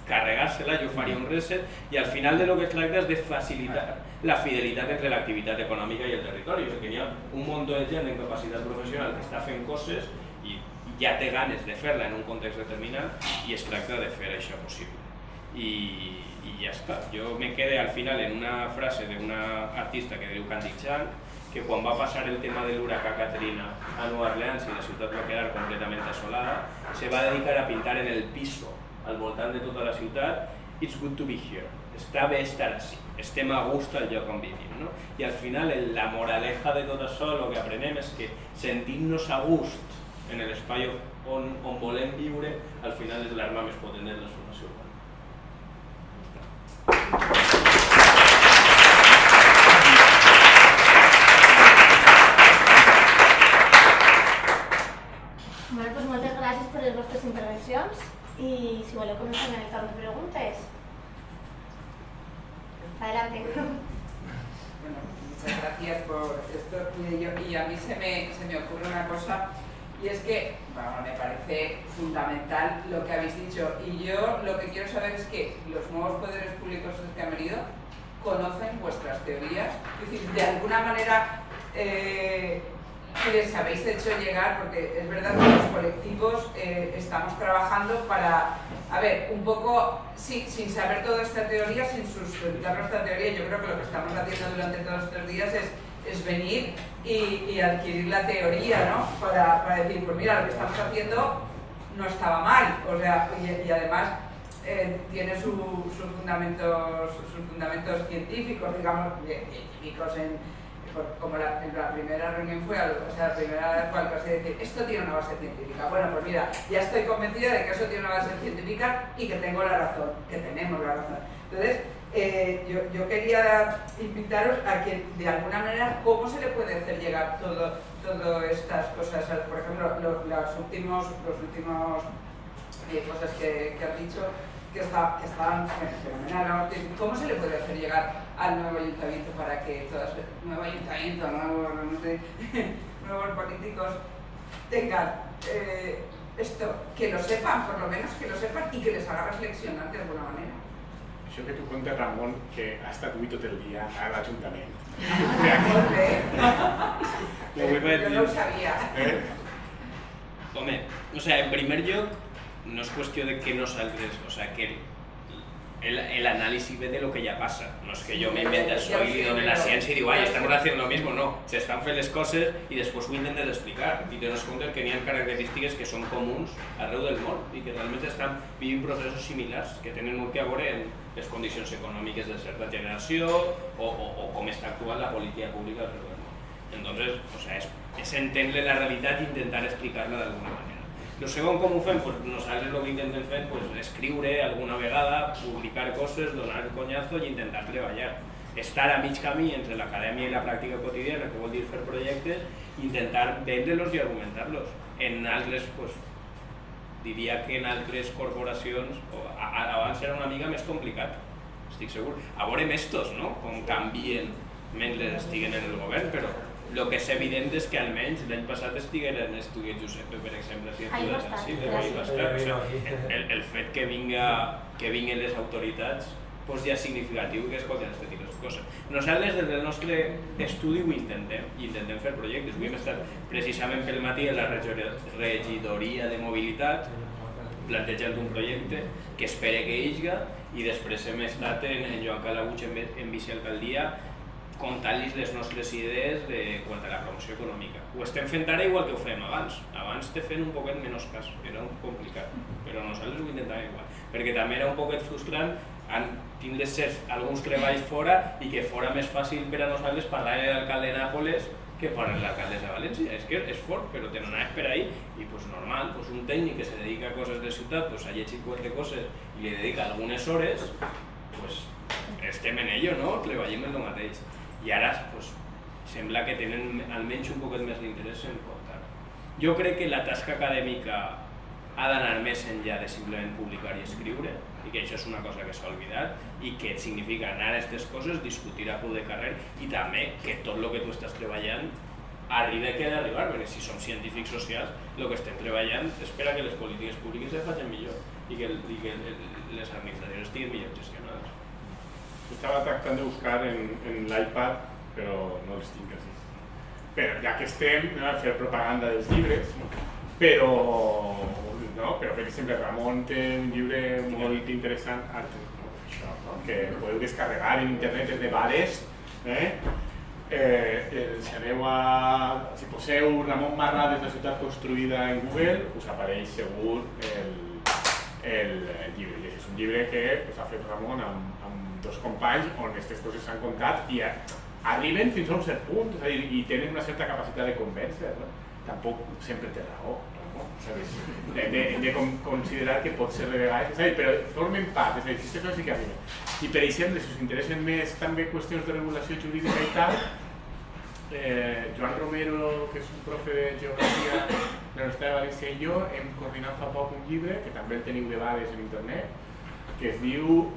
Carregar-se-la, jo faria un reset, i al final de lo que es tracta és de facilitar la fidelitat entre l'activitat econòmica i el territori, perquè hi ha un munt de gent en capacitat professional que està fent coses i ja té ganes de fer-la en un context determinat i es tracta de fer això possible. I ja està. Jo me quedé al final en una frase d'una artista que diu Candy Chang, que quan va passar el tema de l'huracà Katrina a Nova Orleans i la ciutat va quedar completament assolada, se va dedicar a pintar en el piso al voltant de tota la ciutat "It's good to be here", està bé estar així, estem a gust al lloc on vivim, no? I al final la moraleja de tot això, el que aprenem és que sentir-nos a gust en l'espai on volem viure, al final és l'arma més potent de la transformació urbana. Bueno, pues moltes gràcies per les vostres intervencions i si voleu començar amb el torn de preguntes. Adelante. Bueno, muchas gracias por esto. Y a mí se me ocurre una cosa, Y es que, bueno, me parece fundamental lo que habéis dicho. Y yo lo que quiero saber es que los nuevos poderes públicos que han venido conocen vuestras teorías. Es decir, de alguna manera les habéis hecho llegar, porque es verdad que los colectivos estamos trabajando para, a ver, un poco, sin saber toda esta teoría, sin sustentar nuestra teoría. Yo creo que lo que estamos haciendo durante todos estos días es venir y adquirir la teoría, ¿no? Para decir, pues mira, lo que estamos haciendo no estaba mal, o sea, y además tiene sus fundamentos científicos, digamos, científicos como en la primera reunión fue algo, o sea, la primera vez fue algo así de decir, esto tiene una base científica. Bueno, pues mira, ya estoy convencida de que eso tiene una base científica y que tengo la razón, que tenemos la razón. Entonces, yo quería invitaros a que, de alguna manera, ¿cómo se le puede hacer llegar todas estas cosas? Por ejemplo, los últimos cosas que has dicho, que estaban fenomenal, ¿no? ¿Cómo se le puede hacer llegar al nuevo ayuntamiento para que nuevo ayuntamiento, nuevos políticos tengan esto, que lo sepan, por lo menos que lo sepan y que les haga reflexionar de alguna manera? Això que tu contes, Ramon, que ha estat avui tot el dia a l'Ajuntament. Molt bé. Jo no ho sabia. Home, o sea, en primer lloc, no es cuestión de que nosaltres, o sea, que el análisis ve de lo que ya pasa. No es que yo me invente el soy y done la ciencia y digo, ay, estamos haciendo lo mismo, no. Se estan fent les coses i després ho intentes explicar. I tens compte que n'hi ha característiques que són comuns arreu del món i que realment estan vivint processos similars que tenen molt que veure en les condicions econòmiques de certa generació o com està actuant la política pública arreu del món. Entonces, o sea, és entendre la realitat i intentar explicar-la d'alguna manera. Lo segon, com ho fem? Pues nosaltres el que intentem fer és escriure alguna vegada, publicar coses, donar el conyazo i intentar treballar. Estar a mig camí entre l'acadèmia i la pràctica quotidiana, que vol dir fer projectes, intentar vendre-los i argumentar-los. En altres, pues, diria que en altres corporacions, abans era una mica més complicat, estic segur. A veure estos, no? Com canvien mentre estiguen en el govern, però el que és evident és que almenys l'any passat estigueren estudiant Giuseppe, per exemple, el fet que vinguin les autoritats doncs ja és significatiu que es poden fer aquestes coses. Nosaltres des del nostre estudi ho intentem fer projectes. Avui hem estat precisament pel matí a la regidoria de mobilitat plantejant un projecte que espera que eixga i després hem estat en Joan Calabuig en vicealcaldia contant-los les nostres idees quant a la promoció econòmica. Ho estem fent ara igual que ho fèiem abans. Abans te fent un poquet menys cas, era complicat, però nosaltres ho intentàvem igual. Perquè també era un poquet frustrant tindre alguns treballs fora i que fora més fàcil per a nosaltres parlar amb l'alcalde de Nàpoles que parlar amb l'alcaldessa de València. És que és fort, però te n'anaves per ahí i pues normal, pues un tècnic que se dedica a coses de ciutat pues ha llegit 4 coses i li dedica algunes hores, pues estem en ello, no? Treballem en el mateix. I ara pues, sembla que tenen almenys un poquet més d'interès en contar. Jo crec que la tasca acadèmica ha d'anar més enllà de simplement publicar i escriure, i que això és una cosa que s'ha oblidat, i que significa anar a aquestes coses, discutir a peu de carrer, i també que tot el que tu estàs treballant arriba que ha d'arribar, perquè si som científics socials, el que estem treballant és per a que les polítiques públiques es facin millor i que les administracions estiguin millor gestionades. Estava tractant de buscar en l'iPad, però no els tinc així. Però ja que estem, anem a fer propaganda dels llibres, però per exemple Ramon té un llibre molt interessant, que podeu descarregar en internet, és de Bares. Si poseu Ramon Marrades, la ciutat construïda en Google, us apareix segur el llibre. És un llibre que ha fet Ramon amb 2 companys on aquestes coses s'han contat i arriben fins a un cert punt, és a dir, i tenen una certa capacitat de convèncer. Tampoc sempre té raó, de considerar que pot ser de vegades, però formen part, és a dir, aquestes coses sí que arriben. I per exemple, si us interessen més també qüestions de regulació jurídica i tal, Joan Romero, que és un profe de geografia de la Universitat de València, i jo hem coordinat fa poc un llibre, que també el teniu de vegades en internet, que es diu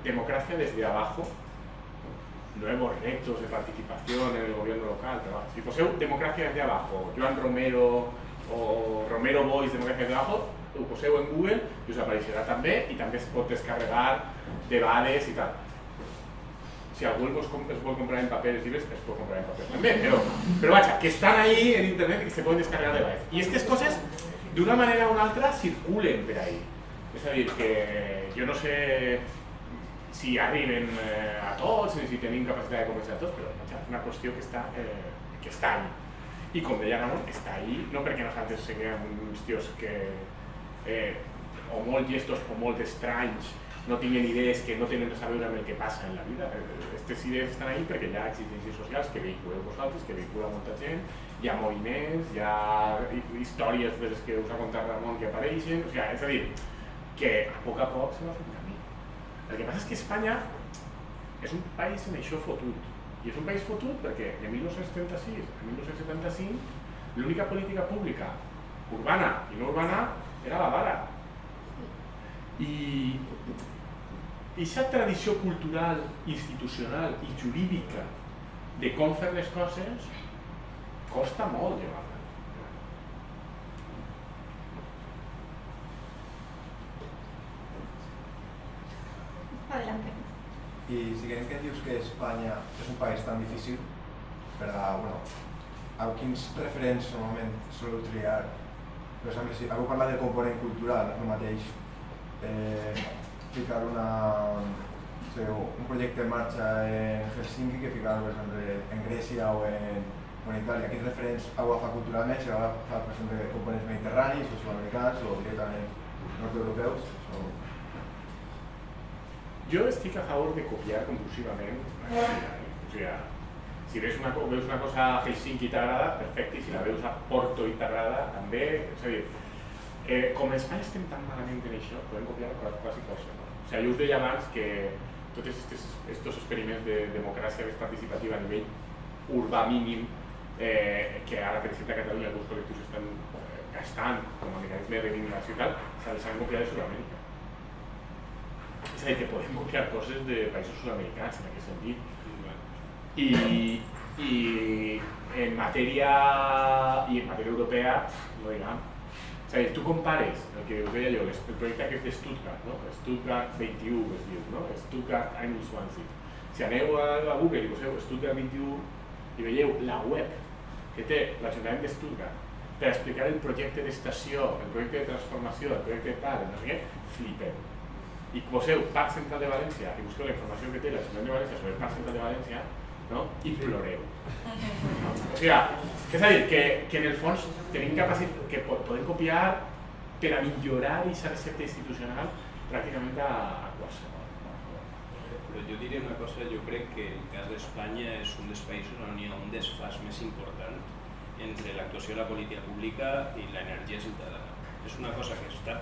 Democracia desde abajo, nuevos retos de participación en el gobierno local. Si poseu Democracia desde abajo, Joan Romero o Romero Boys Democracia de Trabajo, ho poseu en Google i us apareixerà també, i també es pot descarregar debades i tal. Si algú es vol comprar en paper els llibres, es pot comprar en paper també, però vaja, que estan ahí en internet i que se poden descarregar debades. I aquestes coses, d'una manera o una altra, circulen per ahí. És a dir, que jo no sé si arriben a tots, si tenim capacitat de convencer a tots, però vaja, és una qüestió que està ahí. I com deia Ramon, està ahí, no perquè nosaltres siguem uns tios que o molt llestos o molt estranys, no tinguin idees que no tenen res a veure amb el que passa en la vida. Aquestes idees estan ahí perquè hi ha exigències socials que vehiculeu vosaltres, que vehicula molta gent, hi ha moviments, hi ha històries de les que us ha contat Ramon que apareixen, o sigui, és a dir, que a poc se va fent camí. El que passa és que Espanya és un país en això fotut. I és un país fotut perquè de 1936 a 1975 l'única política pública urbana i no urbana era la vara. I aquesta tradició cultural, institucional i jurídica de com fer les coses costa molt llevar-la. Adelante. I siguent que dius que Espanya és un país tan difícil per a, a quins referents normalment soleu triar? Per exemple, si algú parla del component cultural, no mateix ficar un projecte en marxa en Helsinki que ficar, per exemple, en Grècia o en Itàlia. Quins referents heu agafat culturalment? Si heu agafat, per exemple, components mediterranis o sud-americans o directament nord-europeus? Jo estic a favor de copiar compulsivament. O sigui, si veus una cosa a Helsinki i t'agrada, perfecte, i si la veus a Porto i t'agrada, també. És a dir, com a Espanya estem tan malament en això, podem copiar quasi cosa. O sigui, jo us deia abans que tots aquests experiments de democràcia més participativa a nivell urbà mínim, que ara, per exemple, a Catalunya alguns col·lectius estan gastant com a mecanisme de reivindicació i tal, se'ls han copiat de Sud-amèrica. És a dir, que podem copiar coses de països sud-americans en aquest sentit. I en matèria europea, no diguem. És a dir, tu compares el que us deia jo, el projecte aquest de Stuttgart, no? Stuttgart 21 es diu, no? Stuttgart 21. Si aneu a Google i poseu Stuttgart 21 i veieu la web que té l'Ajuntament de Stuttgart per explicar el projecte d'estació, el projecte de transformació, el projecte de tal, no sé què, flipeu. I poseu Parc Central de València i busqueu la informació que té l'Ajuntament de València sobre el Parc Central de València, no? I ploreu. O sigui, és a dir, que en el fons tenim capacitat, que podem copiar per a millorar aquesta recepta institucional pràcticament a qualsevol. Però jo diria una cosa, jo crec que el cas d'Espanya és un dels països on hi ha un desfàs més important entre l'actuació de la política pública i l'energia ciutadana. És una cosa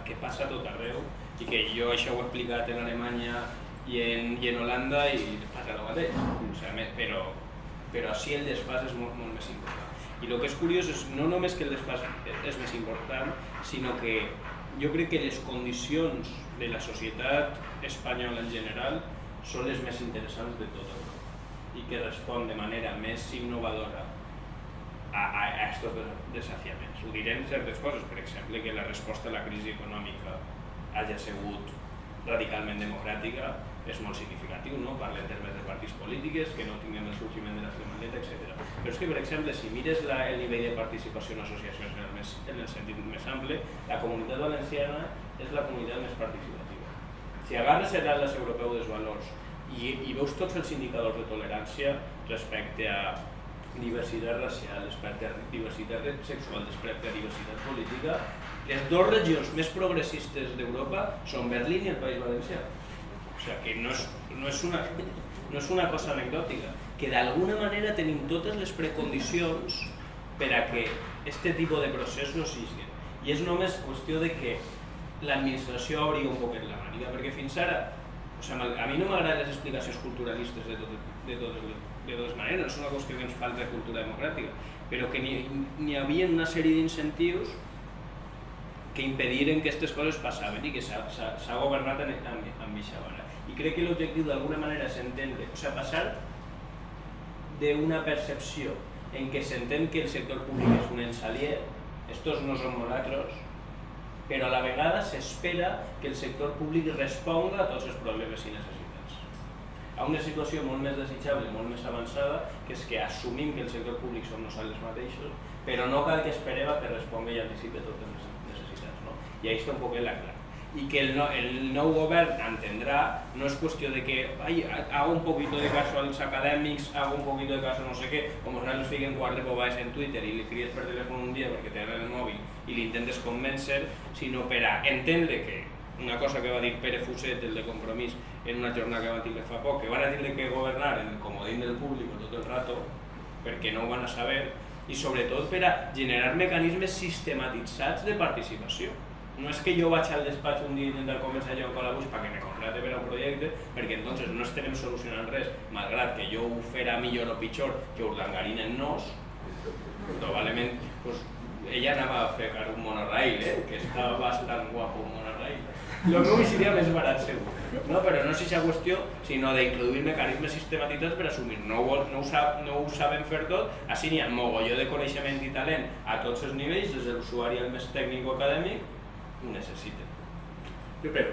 que passa a tot arreu i que jo això ho he explicat en Alemanya i en Holanda i passa el mateix, però així el desfàs és molt més important. I el que és curiós és no només que el desfàs és més important, sinó que jo crec que les condicions de la societat espanyola en general són les més interessants de tot Europa i que respon de manera més innovadora a aquests desafiaments. Ho diré en certes coses, per exemple, que la resposta a la crisi econòmica hagi sigut radicalment democràtica és molt significatiu, no? Parla en termes de partits polítics, que no tinguem el sorgiment de l'extrema-dreta, etc. Però és que, per exemple, si mires el nivell de participació en associacions en el sentit més ample, la Comunitat Valenciana és la comunitat més participativa. Si agarres el Atlas Europeu dels Valors i veus tots els indicadors de tolerància respecte a diversitat racial, respecte a diversitat sexual, respecte a diversitat política, les dues regions més progressistes d'Europa són Berlín i el País Valencià. O sigui que no és una cosa anecdòtica, que d'alguna manera tenim totes les precondicions per a que aquest tipus de procés no sigui. I és només qüestió de que l'administració obri un poquet la màniga, perquè fins ara, a mi no m'agraden les explicacions culturalistes de totes maneres, no és una qüestió que ens falta cultura democràtica, però que n'hi havia una sèrie d'incentius que impediren que aquestes coses passaven i que s'ha governat amb aquesta vara. I crec que l'objectiu d'alguna manera és entendre, o sigui, passar d'una percepció en què s'entén que el sector públic és un ensalier estos no som nosaltres, però a la vegada s'espera que el sector públic responga a tots els problemes i necessitats. A una situació molt més desitjable, molt més avançada, que és que assumim que el sector públic som nosaltres mateixos, però no cal que esperem que respongui i anticipi totes les necessitats, no? I ahí està un poc la clara. Y que el nou govern entendrá, no es cuestión de que hago un poquito de caso a los académicos, hago un poquito de caso a no sé qué, como no les fiquen 4 bobades en Twitter y le cries per telèfon un dia perquè tenen el mòbil i l'intentes convèncer, sinó per a entendre que una cosa que va dir Pere Fuset, el de Compromís, en una jornada que van tindre fa poc, que van a tindre que governar en el comodín del públic tot el rato, perquè no ho van a saber, i sobretot per a generar mecanismes sistematitzats de participació. No és que jo vaig al despatx un dia i intentar convèncer a Joan Calabús perquè me contrate per a un projecte, perquè entonces no estarem solucionant res, malgrat que jo ho farà millor o pitjor que Urdangarín en nos, probablement pues, ella anava a fer un monorail, que està bastant guapo un monorail. El meu seria més barat segur, no? Però no és aquesta qüestió, sinó d'introduir mecanismes sistematitzats per assumir. No ho sabem fer tot, així n'hi ha mogolló de coneixement i talent a tots els nivells, des de l'usuari al més tècnico-acadèmic, ho necessiten. Pero,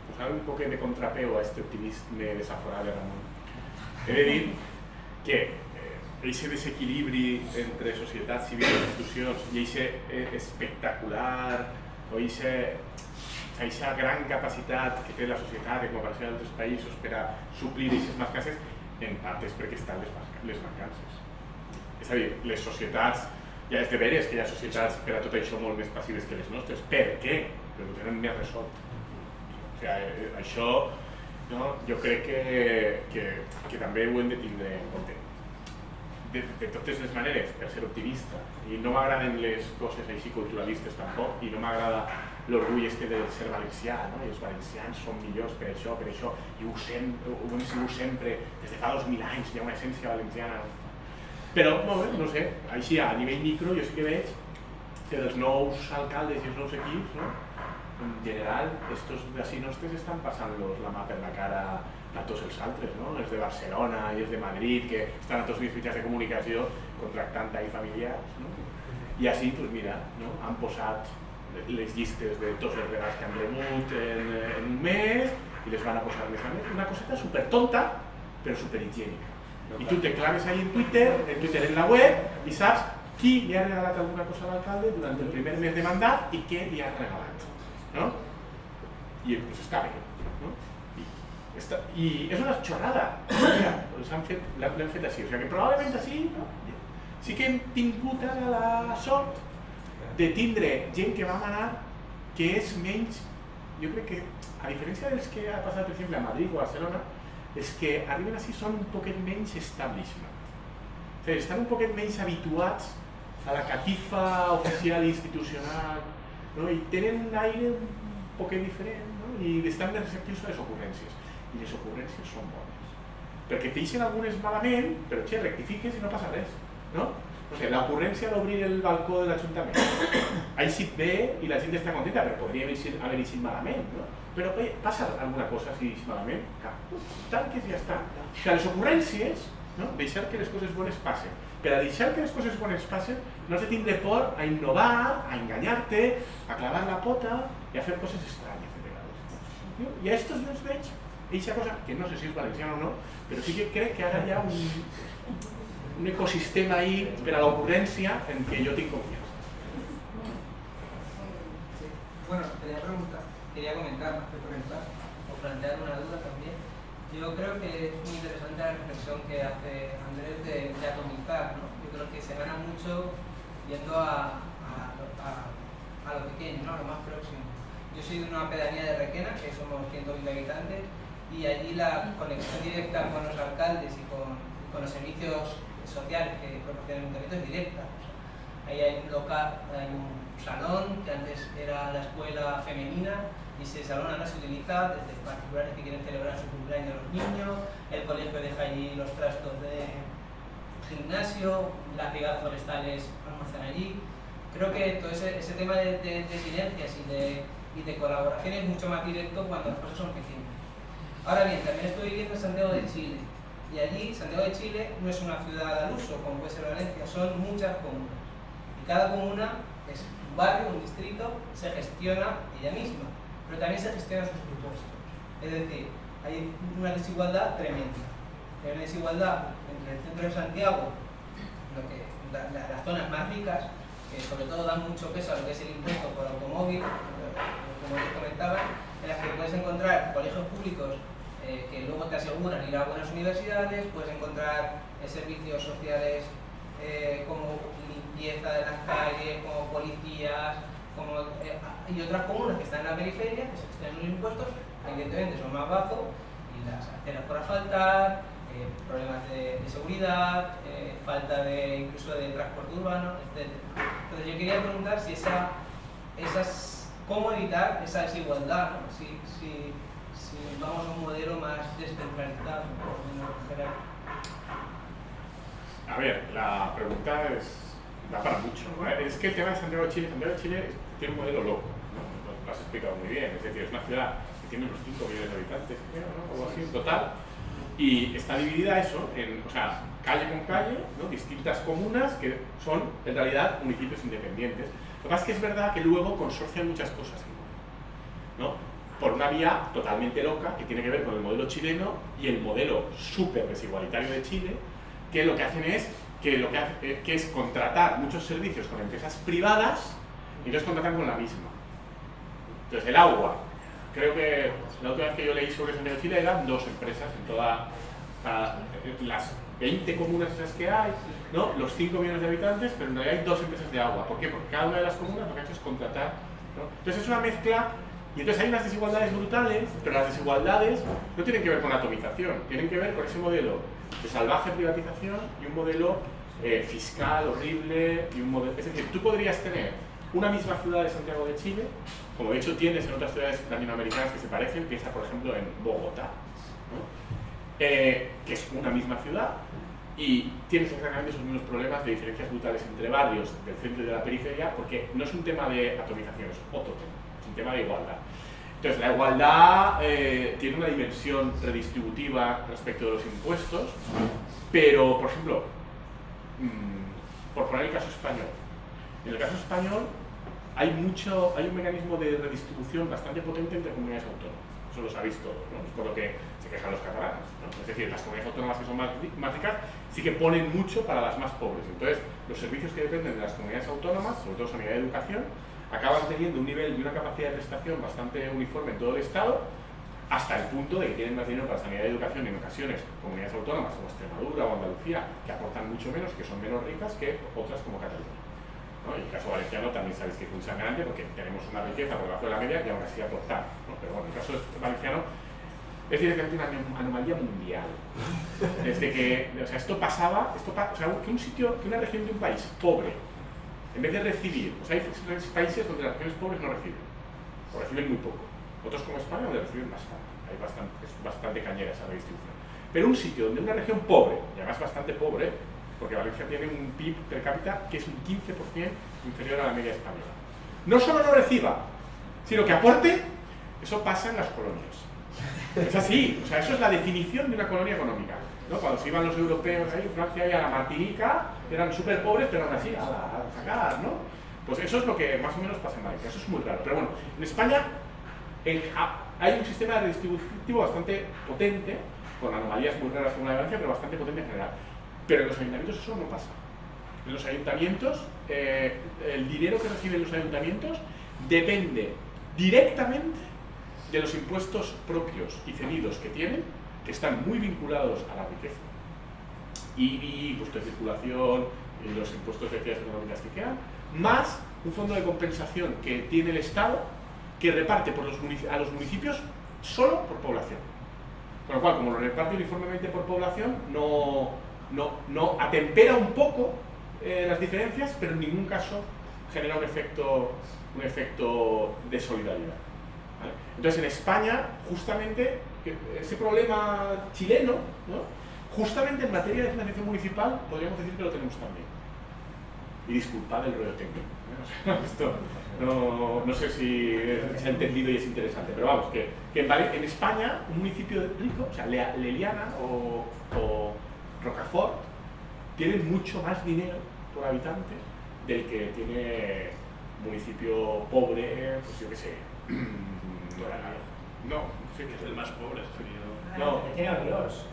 pues un poco de contrapeo a este optimismo desaforable, Ramon. He de dir que ese desequilibri entre societat civil i institucions i aquest espectacular o aquesta gran capacitat que té la societat de comparació d'altres països per a suplir aquestes mancances, en part és perquè estan les mancances. És a dir, les societats, ja és de veres que hi ha societats per a tot això molt més passives que les nostres. Per què? Perquè ho tenen més resolt. O sigui, això jo crec que també ho hem de tindre en compte. De totes les maneres, per ser optimista, i no m'agraden les coses així culturalistes tampoc, i no m'agrada l'orgull de ser valencià, i els valencians són millors per això, i ho hem sigut sempre, des de fa 2000 anys, hi ha una essència valenciana. Però, no sé, així a nivell micro jo sí que veig que dels nous alcaldes i els nous equips, en general, estos d'ací nostres estan passant-los la mà per la cara a tots els altres, els de Barcelona i els de Madrid, que estan a tots els mitjans de comunicació contractant ahí familiars. I així, doncs mira, han posat les llistes de tots els regals que han rebut en un mes i les van a posar més a més. Una coseta supertonta, però superhigiènica. I tu te claves ahí en Twitter en la web, i saps qui li ha regalat alguna cosa a l'alcalde durant el primer mes de mandat i què li ha regalat. I doncs està bé. I és una xorrada. L'hem fet així. O sigui que probablement així sí que hem tingut la sort de tindre gent que va manar que és menys... Jo crec que, a diferència dels que ha passat, per exemple, a Madrid o a Barcelona, els que arriben així són un poquet menys establishment. O sigui, estan un poquet menys habituats a la catifa oficial i institucional, i tenen un aire un poquet diferent, i estan més receptius a les ocurrències. I les ocurrències són bones. Perquè te deixen algunes malament, però rectifiques i no passa res. O sigui, l'ocurrència d'obrir el balcó de l'Ajuntament ha eixit bé i la gent està contenta, però podria haver eixit malament. Però passa alguna cosa si eixit malament, tanques i ja està. O sigui, les ocurrències, deixar que les coses bones passen. Per a deixar que les coses bones passen, no has de tindre por a innovar, a enganyar-te, a clavar la pota i a fer coses estranyes de vegades. I a estos no els veig eixa cosa, que no sé si és valenciana o no, però sí que crec que ara hi ha un ecosistema ahí per a l'ocurrència en què jo tinc confiança. Bueno, quería comentar, más que comentar, o plantear una duda también. Yo creo que es muy interesante la reflexión que hace Andrés de atomizar, ¿no? Yo creo que se gana mucho yendo a lo pequeño, ¿no? A lo más próximo. Yo soy de una pedanía de Requena, que somos 120 habitantes, y allí la conexión directa con los alcaldes y con los servicios sociales que proporciona el ayuntamiento es directa. Ahí hay un local, hay un salón que antes era la escuela femenina y ese salón ahora se utiliza desde particulares que quieren celebrar su cumpleaños los niños, el colegio deja allí los trastos de gimnasio, las brigadas forestales almuerzan allí. Creo que todo ese tema de sinergias y de colaboración es mucho más directo cuando las cosas son pequeñas. Ahora bien, también estoy viviendo en Santiago de Chile y allí Santiago de Chile no es una ciudad al uso como puede ser Valencia, son muchas comunas y cada comuna es un barrio, un distrito, se gestiona ella misma, pero también se gestionan sus impuestos. Es decir, hay una desigualdad tremenda. Hay una desigualdad entre el centro de Santiago, las zonas más ricas, que sobre todo dan mucho peso a lo que es el impuesto por automóvil, como les comentaba, en las que puedes encontrar colegios públicos que luego te aseguran ir a buenas universidades, puedes encontrar servicios sociales como limpieza de las calles, como policías, y otras comunas que están en la periferia, que se gestionan los impuestos, evidentemente son más bajos, y las aceras por asfaltar, problemas de seguridad, falta incluso de transporte urbano, etc. Entonces yo quería preguntar si cómo evitar esa desigualdad, ¿no? Si vamos a un modelo más descentralizado, menos general. A ver, la pregunta da para mucho, ¿no? Es que el tema de Santiago de Chile tiene un modelo loco, ¿no? Lo has explicado muy bien, es decir, es una ciudad que tiene unos 5 millones de habitantes, ¿no? Algo así en total, y está dividida eso en, o sea, calle con calle, ¿no? Distintas comunas que son en realidad municipios independientes. Lo que pasa es que es verdad que luego consorcian muchas cosas, ¿no? Por una vía totalmente loca que tiene que ver con el modelo chileno y el modelo súper desigualitario de Chile, que lo que hacen es que es contratar muchos servicios con empresas privadas y entonces contratan con la misma. Entonces el agua, creo que la última vez que yo leí sobre Santiago de Chile eran 2 empresas en todas las 20 comunas esas que hay, ¿no? Los 5 millones de habitantes, pero en realidad hay 2 empresas de agua. ¿Por qué? Porque cada una de las comunas lo que ha hecho es contratar, ¿no? Entonces es una mezcla, y entonces hay unas desigualdades brutales, pero las desigualdades no tienen que ver con atomización, tienen que ver con ese modelo de salvaje privatización y un modelo fiscal horrible, y un modelo, es decir, tú podrías tener una misma ciudad de Santiago de Chile, como de hecho tienes en otras ciudades latinoamericanas que se parecen, piensa por ejemplo en Bogotá, ¿no? Que es una misma ciudad y tienes exactamente esos mismos problemas de diferencias brutales entre barrios del centro y de la periferia, porque no es un tema de atomización, es otro tema, es un tema de igualdad. Entonces la igualdad tiene una dimensión redistributiva respecto de los impuestos, pero por ejemplo, por poner el caso español, en el caso español hay un mecanismo de redistribución bastante potente entre comunidades autónomas. Eso lo sabéis todos, ¿no? Es por lo que se quejan los catalanes, ¿no? Es decir, las comunidades autónomas que son más ricas sí que ponen mucho para las más pobres. Entonces, los servicios que dependen de las comunidades autónomas, sobre todo sanidad y educación, acaban teniendo un nivel y una capacidad de prestación bastante uniforme en todo el Estado, hasta el punto de que tienen más dinero para sanidad y educación en ocasiones comunidades autónomas como Extremadura o Andalucía, que aportan mucho menos, que son menos ricas que otras como Cataluña, ¿no? Y el caso valenciano también sabéis que es muy sangrante porque tenemos una riqueza por debajo de la media y aún así aportar, ¿no? Pero bueno, el caso valenciano es directamente una anomalía mundial. Desde que, o sea, esto pasaba, o sea, que una región de un país pobre, en vez de recibir, o sea, hay países donde las regiones pobres no reciben, o reciben muy poco. Otros como España donde reciben bastante. Es bastante cañera esa redistribución. Pero un sitio donde una región pobre, y además bastante pobre, porque Valencia tiene un PIB per cápita que es un 15% inferior a la media española. No solo no reciba, sino que aporte, eso pasa en las colonias. Es así, o sea, eso es la definición de una colonia económica, ¿no? Cuando se iban los europeos ahí, en Francia y a la Martinica, eran súper pobres, pero aún así, a sacar, ¿no? Pues eso es lo que más o menos pasa en Valencia, eso es muy raro. Pero bueno, en España hay un sistema redistributivo bastante potente, con anomalías muy raras como la de Valencia, pero bastante potente en general. Pero en los ayuntamientos eso no pasa. En los ayuntamientos, el dinero que reciben los ayuntamientos depende directamente de los impuestos propios y cedidos que tienen, que están muy vinculados a la riqueza. IBI, impuesto de circulación, y los impuestos de actividades económicas que quedan, más un fondo de compensación que tiene el Estado, que reparte a los municipios solo por población. Con lo cual, como lo reparte uniformemente por población, no atempera un poco las diferencias, pero en ningún caso genera un efecto de solidaridad, ¿vale? Entonces en España, justamente, ese problema chileno, ¿no? Justamente en materia de financiación municipal, podríamos decir que lo tenemos también. Y disculpad el rollo técnico, ¿eh? O sea, esto no sé si se ha entendido y es interesante, pero vamos, que en España, un municipio rico, o sea, Leliana o Rocafort, tienen mucho más dinero por habitante del que tiene municipio pobre, pues yo qué sé, no era nada. No, sí que Es el más pobre, sería. no. Tiene Ríos.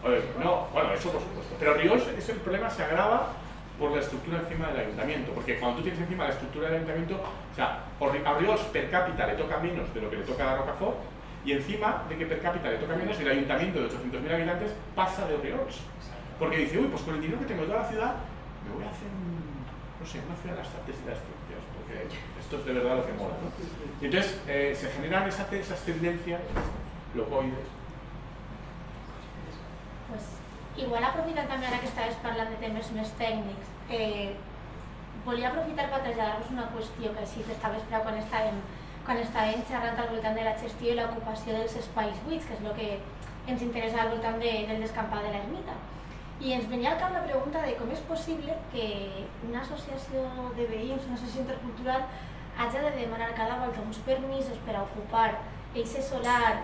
No, bueno, eso por supuesto. Pero Ríos, ese problema se agrava por la estructura encima del ayuntamiento, porque cuando tú tienes encima la estructura del ayuntamiento, o sea, a Ríos per cápita le toca menos de lo que le toca a Rocafort, y encima de que per cápita le toca menos, el ayuntamiento de 800.000 habitantes pasa de Ríos. Porque dice, uy, pues con el dinero que tengo de toda la ciudad, me voy a hacer, no sé, una ciudad de las artes y las ciencias, porque esto es de verdad lo que mola, ¿no? Y entonces se generan esas tendencias locoides. Pues, igual aprofitant també ara que estaves parlant de temes més tècnics, volia aprofitar per traslladar-vos una qüestió que així t'estaves prou quan estàvem xerrant al voltant de la gestió i l'ocupació dels espais buits, que és el que ens interessa al voltant del descampat de l'ermita. I ens venia al cap la pregunta de com és possible que una associació de veïns, una associació intercultural, hagi de demanar cada volta uns permisos per a ocupar eixe solar,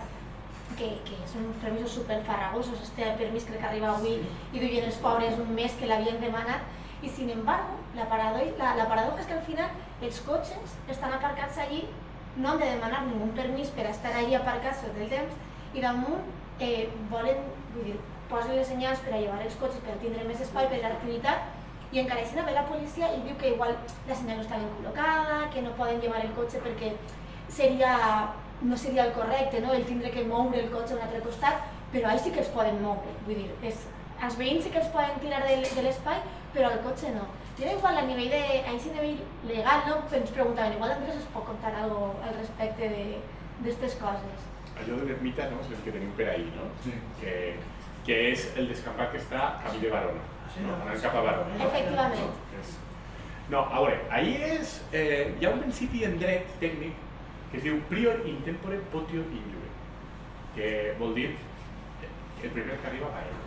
que són uns permisos superfarragosos. Este permís crec que arriba avui i duien els pobres un mes que l'havien demanat, i sin embargo, la paradoja és que al final els cotxes estan aparcats allí, no han de demanar ningú permís per estar allí aparcats tot el temps, i damunt volen, vull dir, posen les senyals per a llevar els cotxes, per a tindre més espai per a l'activitat, i encara així ve la policia i diu que igual la senyal no està ben col·locada, que no poden llevar el cotxe perquè no seria el correcte, no? El tindre que moure el cotxe a un altre costat, però ahí sí que els poden moure, vull dir, els veïns sí que els poden tirar de l'espai, però el cotxe no. I igual a nivell legal, no? Ens preguntaven, igual Andrés es pot contar alguna cosa al respecte d'aquestes coses. Allò de l'ermita, no? És el que tenim per ahí, no? Sí. Que és el descampat que està camí de Barona, no? Anant cap a Barona. Efectivament. No, a veure, ahí hi ha un principi en dret tècnic que es diu prior in tempore potio in iure, que vol dir el primer que arriba va ell,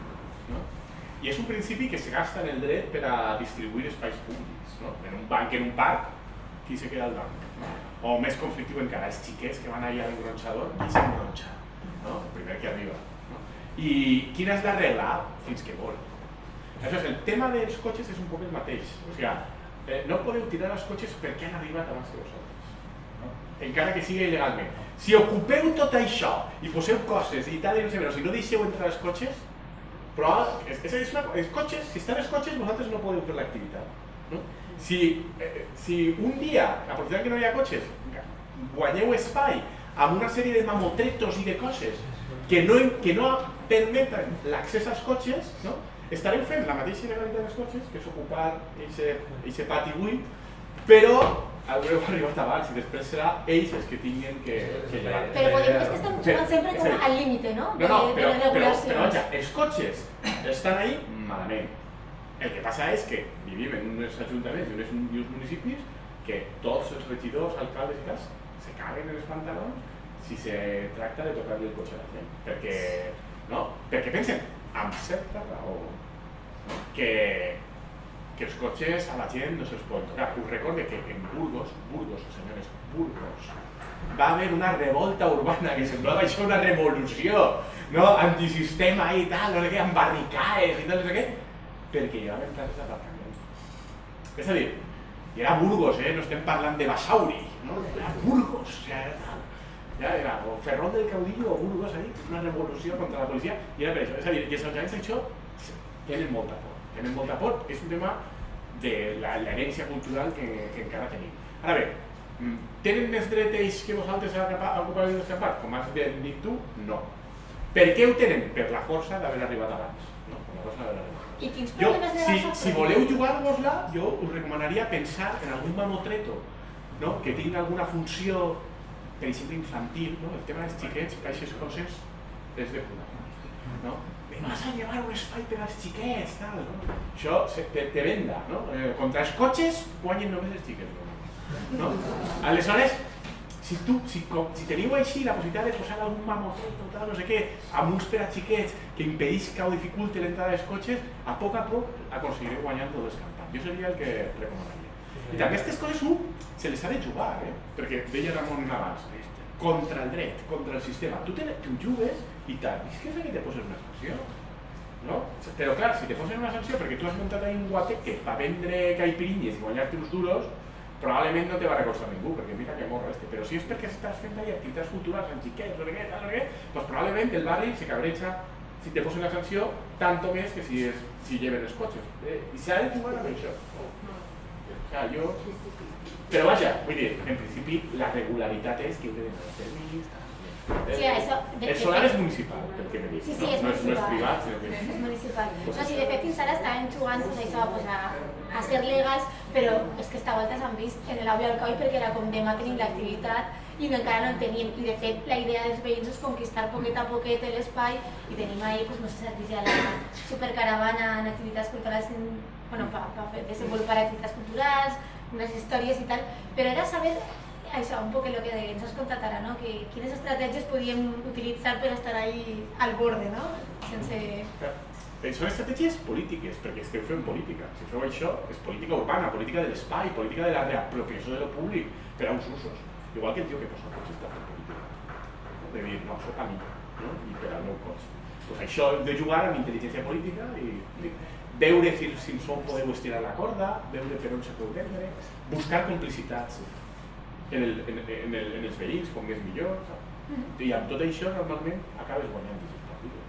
no? I és un principi que se gasta en el dret per a distribuir espais públics, no? En un banc, en un parc, qui se queda al banc? O més conflictiu encara, els xiquets que van allà a l'engronxador, qui s'engronxa? No? El primer que arriba. No? I quina és la regla? Fins que vol. Aleshores, el tema dels cotxes és un poc el mateix. O sigui, no podeu tirar els cotxes perquè han arribat abans que vosaltres. Encara que sigui il·legalment. Si ocupeu tot això i poseu coses i tal, i no sé, però si no deixeu entrar els cotxes, però els cotxes, si estan els cotxes, vosaltres no podeu fer l'activitat. No? Si un dia, aprofitant que no hi ha cotxes, guanyeu espai amb una sèrie de mamotretos i de coses que no permeten l'accés als cotxes, no? Estareu fent la mateixa il·legalitat dels cotxes, que és ocupar aquest pati buit, però haureu arribat abans i després serà ells els que tinguin que llevar. Però és que estan jugant sempre com al límite, no? De la regulació. Però vaja, els cotxes estan ahí malament. El que passa és que vivim en uns ajuntaments i uns municipis que tots els regidors, alcaldes i tals se caguen en els pantalons si se tracta de tocar-li el cotxe a la gent. Perquè pensen, amb certa raó, que els cotxes a la gent no se'ls pot tocar. Us recorde que en Burgos, senyores, Burgos, va haver una revolta urbana que semblava això una revolució, no? Antisistema i tal, no sé què, amb barricades i tal, no sé què, perquè llevaven places d'aparcament. És a dir, i era Burgos, no estem parlant de Basauri, no? Era Burgos, era o Ferrol del Caudillo o Burgos, una revolució contra la policia, i era per això. És a dir, que els ajuntaments d'això tenen molta por. Tenen molta por, és un tema de l'herència cultural que encara tenim. Ara bé, tenen més dret ells que vosaltres a ocupar el descampat? Com has dit tu, no. Per què ho tenen? Per la força d'haver arribat abans. I quins problemes de la Si voleu jugar-vos-la, jo us recomanaria pensar en algun mamotreto que tingui alguna funció, per exemple, infantil. El tema dels xiquets, per aquestes coses, és de puta. Vas a llevar un espai per als xiquets, tal. Això te venda, no? Contra els cotxes guanyen només els xiquets. Aleshores, si teniu així la possibilitat de posar algun mamotreto, tal, no sé què, amb uns per a xiquets que impedisca o dificulte l'entrada dels cotxes, a poc aconseguireu guanyar tot l'escampat. Jo seria el que recomanaria. I també aquestes coses se les ha de jugar, perquè deia Ramon abans, contra el dret, contra el sistema. Tu jugues i t'arrisques que te poses una sanció. Però clar, si te posen una sanció perquè tu has muntat ahí un guateque per vendre caipirinhas i guanyar-te uns duros, probablement no te va recolzar ningú, perquè mira que morro este, però si és perquè estàs fent allà activitats culturals amb xiquets, no sé què, doncs probablement el barri se cabreja si te posen la sanció, tanto més que si lleven els cotxes. I s'ha de jugar amb això. Però vaja, vull dir, en principi la regularitat és que heu de demanar permís. Sí, això... El solar és municipal, pel que me dic. Sí, és municipal. No és privat, sinó que és municipal. No, sí, de fet, fins ara estaven jugant això, a ser legals, però és que esta volta s'han vist en l'Au i el Coi perquè era com demà tenim l'activitat i encara no en tenim. I de fet, la idea dels veïns és conquistar poquet a poquet l'espai i tenim ahí, no sé, servir ja la supercaravana en activitats culturals, per desenvolupar activitats culturals, unes històries i tal, però era saber això, un poc el que ens has contat ara, no? Que quines estratègies podíem utilitzar per estar ahí al borde, no? Sense... Són estratègies polítiques, perquè esteu fent política. Si feu això, és política urbana, política de l'espai, política de la reapropiació de lo públic per a uns usos. Igual que el tio que posa el cotxe està fent política. De dir, no, això a mi, no? I per al meu cotxe. Doncs això de jugar amb intel·ligència política i veure si en podeu estirar la corda, veure per on se podeu vendre, buscar complicitats en els veïns, com més millor, i amb tot això normalment acabes guanyant aquests partits.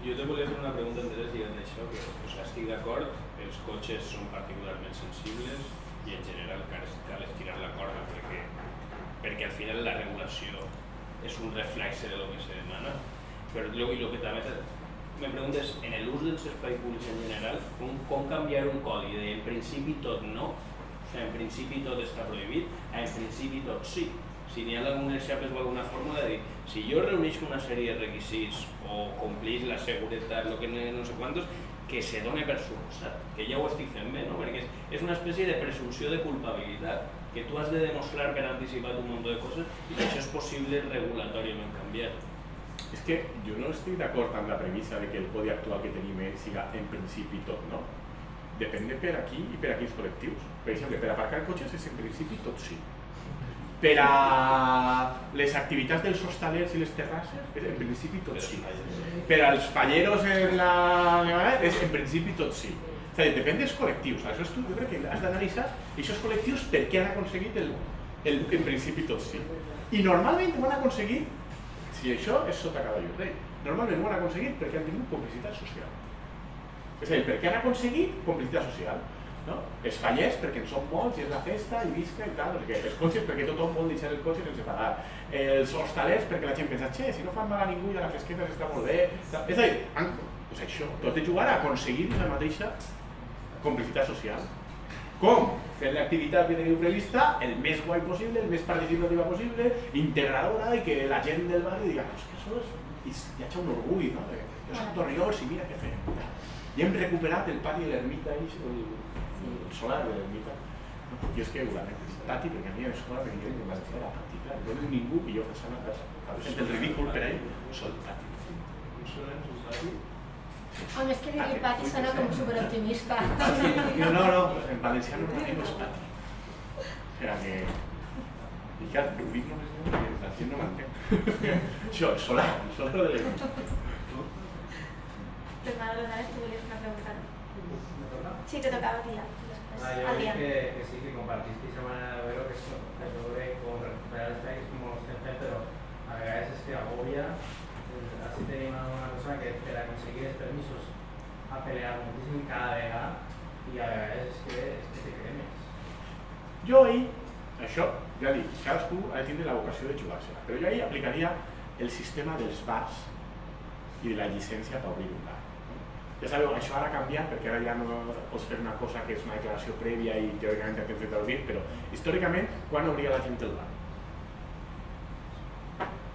Jo te volia fer una pregunta Andrés lligant a això, que estic d'acord, els cotxes són particularment sensibles i en general cal estirar la corda perquè al final la regulació és un reflexe de lo que se demana, però el que també me preguntes, en l'ús dels espais públics en general, com canviar un codi de en principi tot no, en principi tot està prohibit, en principi tot sí. Si n'hi ha algunes xapes o alguna fórmula de dir, si jo reuneixo una sèrie de requisits o complís la seguretat, lo que no sé quantos, que se done per suposat, que ja ho estic fent bé, no? Perquè és una espècie de presumpció de culpabilitat, que tu has de demostrar per anticipat un munt de coses i que això és possible regulatòriament canviar. És que jo no estic d'acord amb la premissa de que el codi actual que tenim siga en principi tot, no? Depèn de per aquí i per a quins col·lectius. Per exemple, per aparcar cotxes és en principi tot sí. Per a les activitats dels hostalers i les terrasses és en principi tot sí. Per als palleros en la... és en principi tot sí. És a dir, depèn dels col·lectius. Aleshores tu jo crec que has d'analitzar aquests col·lectius per què han aconseguit el en principi tot sí. I normalment ho han aconseguit, si això és sota cavall rei, normalment ho han aconseguit perquè han tingut complicitat social. És a dir, per què han aconseguit complicitat social? Els fallers perquè en són molts i és la festa i visca i tal, els cotxes perquè tothom vol deixar el cotxe sense pagar, els hostalers perquè la gent pensa, si no fan mal a ningú i a la fresqueta està molt bé, és a dir, doncs això, tot de jugar a aconseguir la mateixa complicitat social. Com? Fent l'activitat que teniu prevista el més guai possible, el més participativa possible, integradora i que la gent del barri diga, és que això és, hi ha un orgull, no? Jo soc d'Orriols i mira què fem. I hem recuperat el pati de l'ermita i el solar de l'ermita. I és que ho lamento, el pati, perquè a mi a l'escola me diuen que m'ha de fer la pràctica. Jo no és ningú que jo faig una casa. Fent el ridícul per ell, sol pati. Home, és que dir pati sona com superoptimista. No, en valencià no és pati. O sea que... I clar, ho dic només perquè la gent no m'entén. Això, el solar de l'ermita. Fernando Linares, tú querías una pregunta, ¿no? Sí, te tocaba a ti ya. Yo creo que sí, que compartiste esa manera de verlo, que es con recuperar el país como siempre, pero a veces es que agobia. Así tenía una cosa que para conseguir permisos a pelear muchísimo cada vegada y a veces es que te cremes. Jo ahir, això, ja dic, cadascú ha de tindre la vocació de jugar-se-la, però jo ahir aplicaria el sistema dels bars i de la llicència per obrir un bar. Ja sabeu, això ara ha canviat perquè ara ja no pots fer una cosa que és una declaració prèvia i teòricament tens dret a obrir, però històricament, quan obria la gent el bar?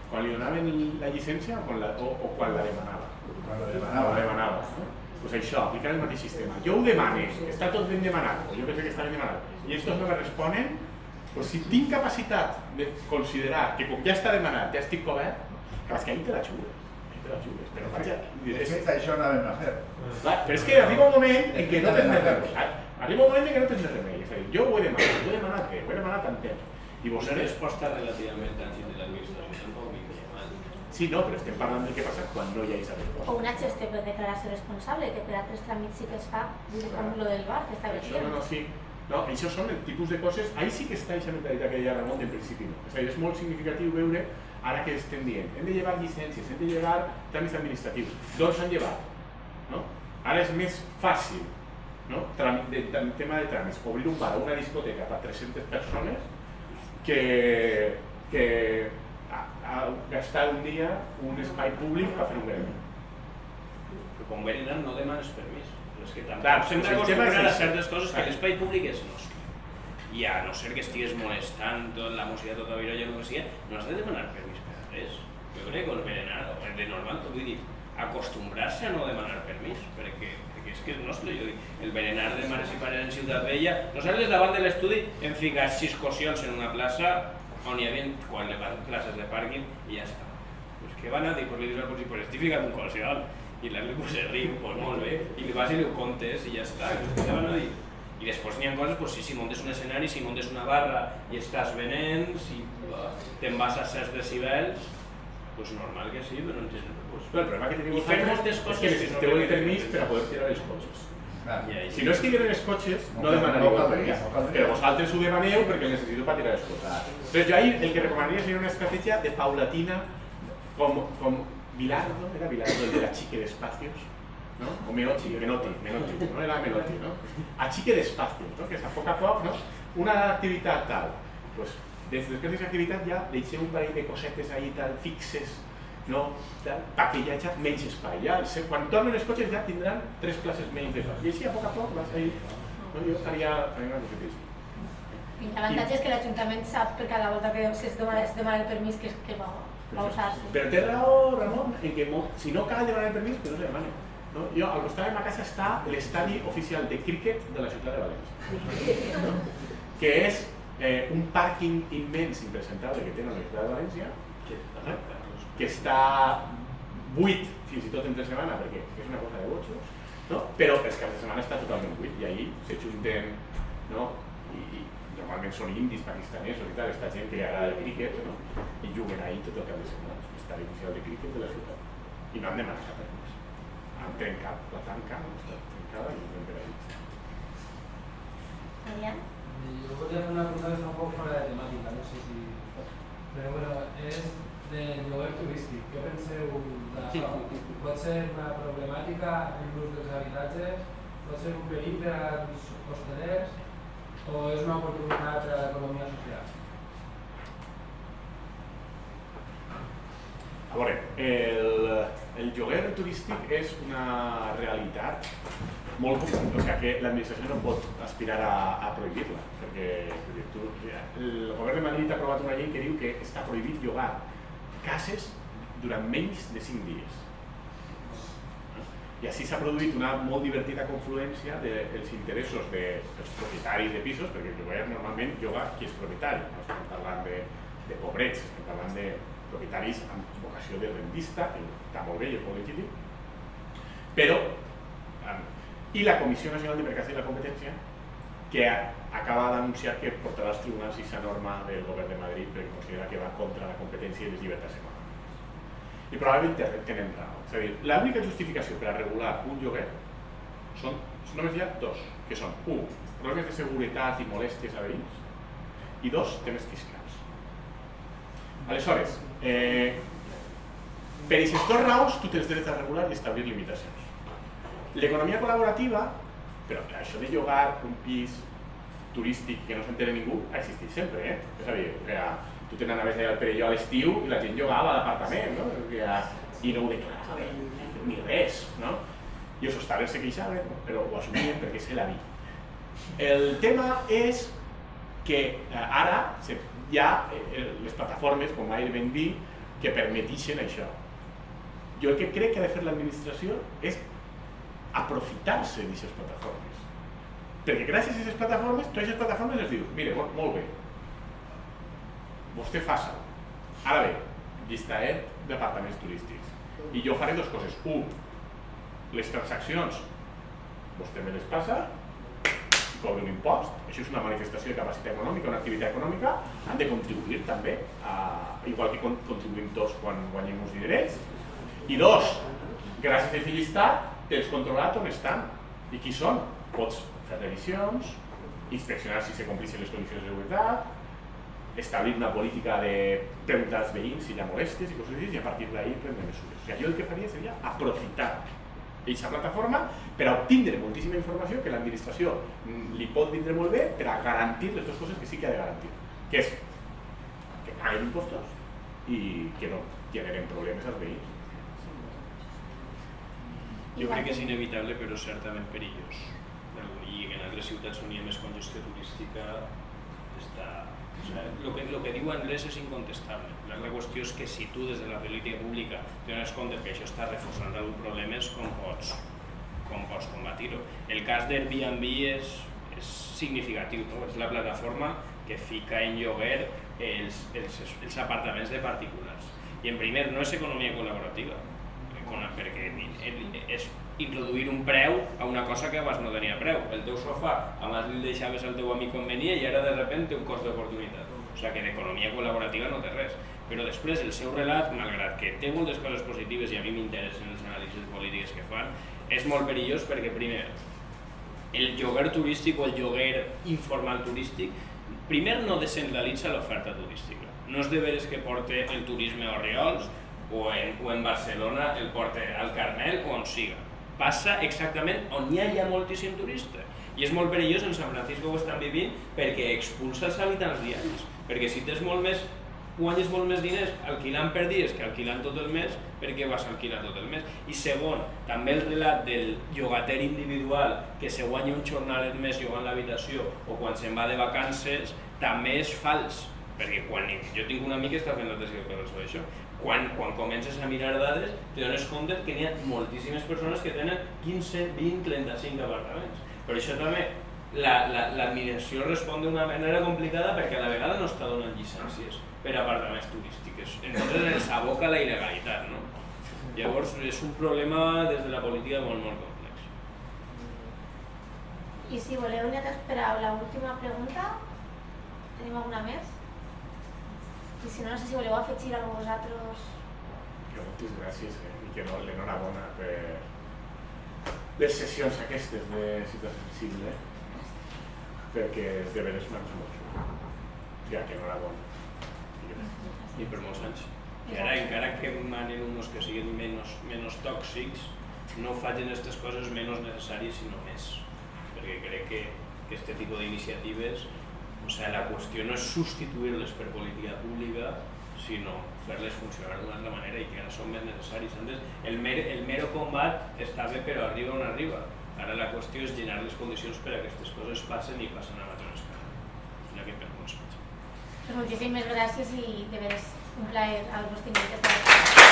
Quan li donaven la llicència o quan la demanava? Quan la demanava. Doncs això, aplicar el mateix sistema. Jo ho demane, està tot ben demanat, o jo penso que està ben demanat, i ells no me responen, doncs si tinc capacitat de considerar que com ja està demanat, ja estic cobert, és que ahir te la xugues. Però vaja... De fet, això anàvem a fer. Però és que arriba un moment en què no tens més remei. Arriba un moment en què no tens més remei. És a dir, jo ho he demanat tant temps. I Una resposta relativament àgil de l'administració tampoc vinguia mal. Sí, no, però estem parlant del que passa quan no hi ha aquesta resposta. O una gestió per declarar-se responsable, que per altres tràmits sí que es fa, com lo del bar, que està bé. Sí. No, això són el tipus de coses, ahí sí que està aquesta mentalitat que deia Ramon, en principi no. És a dir, és molt significatiu veure ara que estem dient, hem de llevar llicències, hem de llevar tràmits administratius, doncs s'han llevat, no? Ara és més fàcil, no? El tema de tràmits, obrir un bar o una discoteca per 300 persones que gastar un dia un espai públic per fer un berenar. Però com berenar no demanes permís. És que tampoc sempre acostumbrar a certes coses que l'espai públic és nostre. I a no ser que estigues molestant tot la música, tota virolla, el que sigui, no has de demanar permís per res. Jo crec que el berenar, de normal, vull dir, acostumbrar-se a no demanar permís, perquè és que és nostre. Jo dic, el berenar de mares i pares en Ciutat Vella, nosaltres davant de l'estudi hem ficat 6 cossions en una plaça on hi havia 4 places de pàrquing i ja està. Pues què van a dir? Pues li dius al policia, pues estic ficat un cossió. I l'altre pues se riu, pues molt bé, i li vas i li ho contes i ja està, què van a dir? I després n'hi ha coses, pues sí, si montes un escenari, si montes una barra i estàs venent, si te'n vas a certs decibels, pues normal que sí, però no tens... Però el problema que tenim vosaltres és que necessiteu el permís per a poder tirar els cotxes. Si no estigueren els cotxes, no demanaríeu el permís, però vosaltres ho demaneu perquè el necessito per tirar els cotxes. Entonces jo ahí el que recomanaria seria una estratègia de paulatina, com Bilardo, era Bilardo el de la chique de espacios, ¿no? O Menotti, no era Menotti, ¿no? Achique despacios, ¿no? Que és a poc, ¿no? Una activitat tal, pues després d'aquesta activitat ja deixeu un parell de cosetes ahí tal, fixes, no? Perquè hi hagi menys espai. Quan tornen els cotxes ja tindran 3 places menys d'espai. I així a poc vas ahí, jo faria una coseta així. L'avantatge és que l'Ajuntament sap per cada volta que es demana el permís que va usar-se. Però té raó, Ramon, en que si no cal demanar el permís, que no se demane. Jo, al costat de ma casa està l'estadi oficial de críquet de la ciutat de València, que és un pàrquing immens, impresentable, que tenen a la ciutat de València, que està buit fins i tot entre setmana, perquè és una cosa de botxos, però els caps de setmana està totalment buit, i ahir se junten, i normalment són indis, pakistanesos i tal, està gent que li agrada el críquet, i juguen ahir tot el cap de setmana, l'estadi oficial de críquet de la ciutat, i no han demanat cap permís. Han trencat la tanca, no està trencada i ho per ahí. Adrián? Yo podría hacer una pregunta que está un poco fuera de temática, no sé si... Pero bueno, es del lloguer turístic. Què penseu pot ser una problemàtica en l'ús dels habitatges? Pot ser un perill per als hostelers? O és una oportunitat per a l'economia social? A veure, el lloguer turístic és una realitat molt común, o sigui que l'administració no pot aspirar a prohibir-la, perquè el govern de Madrid ha aprovat una llei que diu que està prohibit llogar cases durant menys de 5 dies. I així s'ha produït una molt divertida confluència dels interessos dels propietaris de pisos, perquè el lloguer normalment lloga qui és propietari, no estem parlant de pobrets, estem parlant de propietaris amb vocació de rentista, que està molt bé i és molt legítim, però i la Comissió Nacional de Mercats i la Competència, que acaba d'anunciar que portarà als tribunals aquesta norma del govern de Madrid perquè considera que va contra la competència i les llibertats econòmiques. I probablement tenen raó. És a dir, l'única justificació per a regular un lloguer només hi ha 2, que són 1, problemes de seguretat i molèsties a veïns, i 2, temes fiscals. Aleshores, per aquestes 2 raons tu tens dret a regular i establir limitacions. L'economia col·laborativa, però això de llogar un pis turístic que no s'entera ningú ha existit sempre, És a dir, tu te n'anaves al Perelló a l'estiu i la gent llogava a l'apartament, i no ho declarava ni res, I els hostalers se queixaven, però ho assumien perquè és la vida. El tema és que ara hi ha les plataformes com Airbnb que permetixen això. Jo el que crec que ha de fer l'administració és aprofitar-se d'aquestes plataformes. Perquè gràcies a aquestes plataformes, totes aquestes plataformes els dius, mire, molt bé, vostè faça-ho. Ara bé, llistaet d'apartaments turístics. I jo faré 2 coses. 1, les transaccions, vostè me les passa cobren un impost, això és una manifestació de capacitat econòmica, una activitat econòmica, han de contribuir també, igual que contribuïm tots quan guanyem uns dinerets. I dos, gràcies a aquest llistat, tens controlat on estan i qui són. Pots fer revisions, inspeccionar si se compleixen les condicions de seguretat, establir una política de preguntar als veïns si hi ha molestes i coses així, i a partir d'ahir prendre mesures. O sigui, jo el que faria seria aprofitar aquesta plataforma per a obtindre moltíssima informació que l'administració li pot vindre molt bé per a garantir les dues coses que sí que ha de garantir, que és que paguen impostos i que no generen problemes als veïns. Jo crec que és inevitable, però certament perillós. I en altres ciutats on hi ha més congestió turística està... Lo que diu Andrés és incontestable. La qüestió és que si tu des de la política pública dones compte que això està reforçant alguns problemes, com pots combatir-ho? El cas d'Airbnb és significatiu, no? És la plataforma que fica en lloguer els apartaments de particulars. I en primer, no és economia col·laborativa, perquè és introduir un preu a una cosa que abans no tenia preu. El teu sofà, abans li deixaves al teu amic com venia i ara de sobte té un cost d'oportunitat. O sigui que d'economia col·laborativa no té res. Però després el seu relat, malgrat que té moltes coses positives i a mi m'interessen les anàlisis polítiques que fan, és molt perillós perquè, primer, el lloguer turístic o el lloguer informal turístic, primer no descentralitza l'oferta turística. No és de veres que porte el turisme a Orriols o en Barcelona el porta al Carmel o on siga. Passa exactament on hi ha moltíssim turista. I és molt perillós, en San Francisco ho estan vivint, perquè expulsa els habitants diaris. Perquè si tens guanyes molt més diners alquilant per dies que alquilant tot el mes, per què vas alquilar tot el mes? I segon, també el relat del llogater individual que se guanya un jornal al mes llogant l'habitació o quan se'n va de vacances, també és fals. Perquè jo tinc un amic que està fent la tesi de sobre això. Quan comences a mirar dades, te dones compte que n'hi ha moltíssimes persones que tenen 15, 20, 35 apartaments. Per això també l'administració respon d'una manera complicada perquè a la vegada no està donant llicències per a apartaments turístics. Entonces ens aboca la il·legalitat, no? Llavors és un problema des de la política molt, molt complex. I si voleu, ja t'espereu l'última pregunta. Tenim alguna més? I si no, no sé si voleu afegir a vosaltres. Moltes gràcies i que l'enhorabona per les sessions aquestes de Ciutat Sensible, perquè és de veres una cosa molt xula. Ja que enhorabona. I per molts anys. I ara, encara que manen uns que siguin menys tòxics, no facin aquestes coses menys necessàries, sinó més. Perquè crec que aquest tipus d'iniciatives, la qüestió no és substituir-les per política pública, sinó fer-les funcionar d'una altra manera i que ara són més necessaris. Antes, el mero combat està bé, però arriba on arriba. Ara la qüestió és generar les condicions per a que aquestes coses passen i passen a major escala. És aquest per missatge. Moltíssimes gràcies i de veres un plaer al vostre invit.